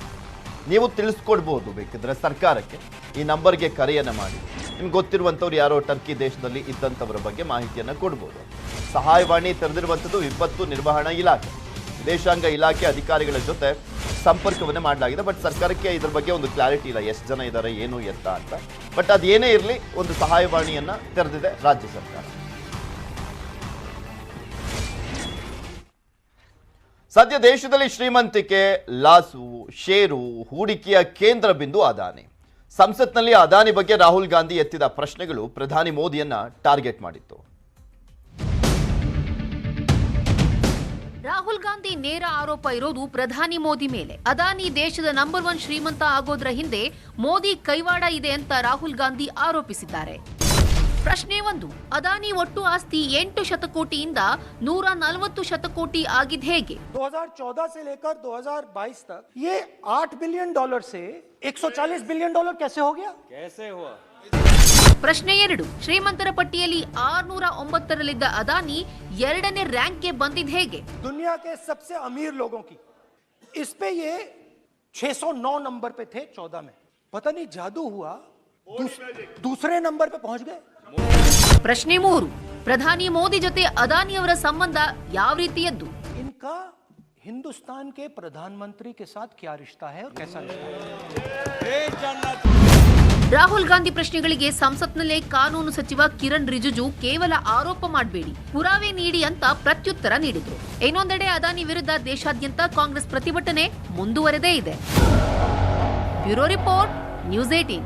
ನೀವು ತಿಳಿಸ್ಕೊಡ್ಬೋದು. ಬೇಕಿದ್ರೆ ಸರ್ಕಾರಕ್ಕೆ ಈ ನಂಬರ್ಗೆ ಕರೆಯನ್ನು ಮಾಡಿ ನಿಮ್ಗೆ ಗೊತ್ತಿರುವಂಥವ್ರು ಯಾರೋ ಟರ್ಕಿ ದೇಶದಲ್ಲಿ ಇದ್ದಂಥವ್ರ ಬಗ್ಗೆ ಮಾಹಿತಿಯನ್ನು ಕೊಡ್ಬೋದು. ಸಹಾಯವಾಣಿ ತೆರೆದಿರುವಂಥದ್ದು ವಿಪತ್ತು ನಿರ್ವಹಣಾ ಇಲಾಖೆ, ವಿದೇಶಾಂಗ ಇಲಾಖೆ ಅಧಿಕಾರಿಗಳ ಜೊತೆ ಸಂಪರ್ಕವನ್ನು ಮಾಡಲಾಗಿದೆ. ಬಟ್ ಸರ್ಕಾರಕ್ಕೆ ಇದ್ರ ಬಗ್ಗೆ ಒಂದು ಕ್ಲಾರಿಟಿ ಇಲ್ಲ, ಎಷ್ಟು ಜನ ಇದ್ದಾರೆ ಏನು ಎತ್ತ ಅಂತ. ಬಟ್ ಅದೇನೇ ಇರಲಿ, ಒಂದು ಸಹಾಯವಾಣಿಯನ್ನ ತೆರೆದಿದೆ ರಾಜ್ಯ ಸರ್ಕಾರ. ಸದ್ಯ ದೇಶದಲ್ಲಿ ಶ್ರೀಮಂತಿಕೆ, ಲಾಸು, ಷೇರು, ಹೂಡಿಕೆಯ ಕೇಂದ್ರ ಬಿಂದು ಅದಾನಿ. ಸಂಸತ್ನಲ್ಲಿ ಅದಾನಿ ಬಗ್ಗೆ ರಾಹುಲ್ ಗಾಂಧಿ ಎತ್ತಿದ ಪ್ರಶ್ನೆಗಳು ಪ್ರಧಾನಿ ಮೋದಿಯನ್ನ ಟಾರ್ಗೆಟ್ ಮಾಡಿತ್ತು. ರಾಹುಲ್ ಗಾಂಧಿ ನೇರ ಆರೋಪ ಇರೋದು ಪ್ರಧಾನಿ ಮೋದಿ ಮೇಲೆ. ಅದಾನಿ ದೇಶದ ನಂಬರ್ 1 ಶ್ರೀಮಂತ ಆಗೋದ್ರ ಹಿಂದೆ ಮೋದಿ ಕೈವಾಡ ಇದೆ ಅಂತ ರಾಹುಲ್ ಗಾಂಧಿ ಆರೋಪಿಸಿದ್ದಾರೆ. ಪ್ರಶ್ನೆ 1, ಅದಾನಿ ಒಟ್ಟು ಆಸ್ತಿ 8 ಶತಕೋಟಿಯಿಂದ 140 ಶತಕೋಟಿ ಆಗಿದ್ ಹೇಗೆ? 2014 से लेकर 2022 तक ये $8 बिलियन से $140 बिलियन कैसे हो गया? कैसे हुआ? ಪ್ರಶ್ನೆ 2, ಶ್ರೀಮಂತರ ಪಟ್ಟಿಯಲ್ಲಿ 609ರಲ್ಲಿದ್ದ ಅದಾನಿ 2ನೇ ರ್ಯಾಂಕ್ಗೆ ಬಂದಿದ್ ಹೇಗೆ? दुनिया के सबसे अमीर लोगों की इस पे ये 609 नंबर पे थे 14 में, पता नहीं जादू हुआ, दूसरे नंबर पे पहुंच गए। ಪ್ರಶ್ನೆ 3, ಪ್ರಧಾನಿ ಮೋದಿ ಜೊತೆ ಅದಾನಿ ಅವರ ಸಂಬಂಧ ಯಾವ ರೀತಿಯದ್ದು? इनका हिंदुस्तान के प्रधानमंत्री के साथ क्या रिश्ता है और कैसा रिश्ता है? ರಾಹುಲ್ ಗಾಂಧಿ ಪ್ರಶ್ನೆಗಳಿಗೆ ಸಂಸತ್ನಲ್ಲೇ ಕಾನೂನು ಸಚಿವ ಕಿರಣ್ ರಿಜಿಜು ಕೇವಲ ಆರೋಪ ಮಾಡಬೇಡಿ, ಪುರಾವೆ ನೀಡಿ ಅಂತ ಪ್ರತ್ಯುತ್ತರ ನೀಡಿದ್ರು. ಇನ್ನೊಂದೆಡೆ ಅದಾನಿ ವಿರುದ್ಧ ದೇಶಾದ್ಯಂತ ಕಾಂಗ್ರೆಸ್ ಪ್ರತಿಭಟನೆ ಮುಂದುವರೆದೇ ಇದೆ. Bureau report, news 18.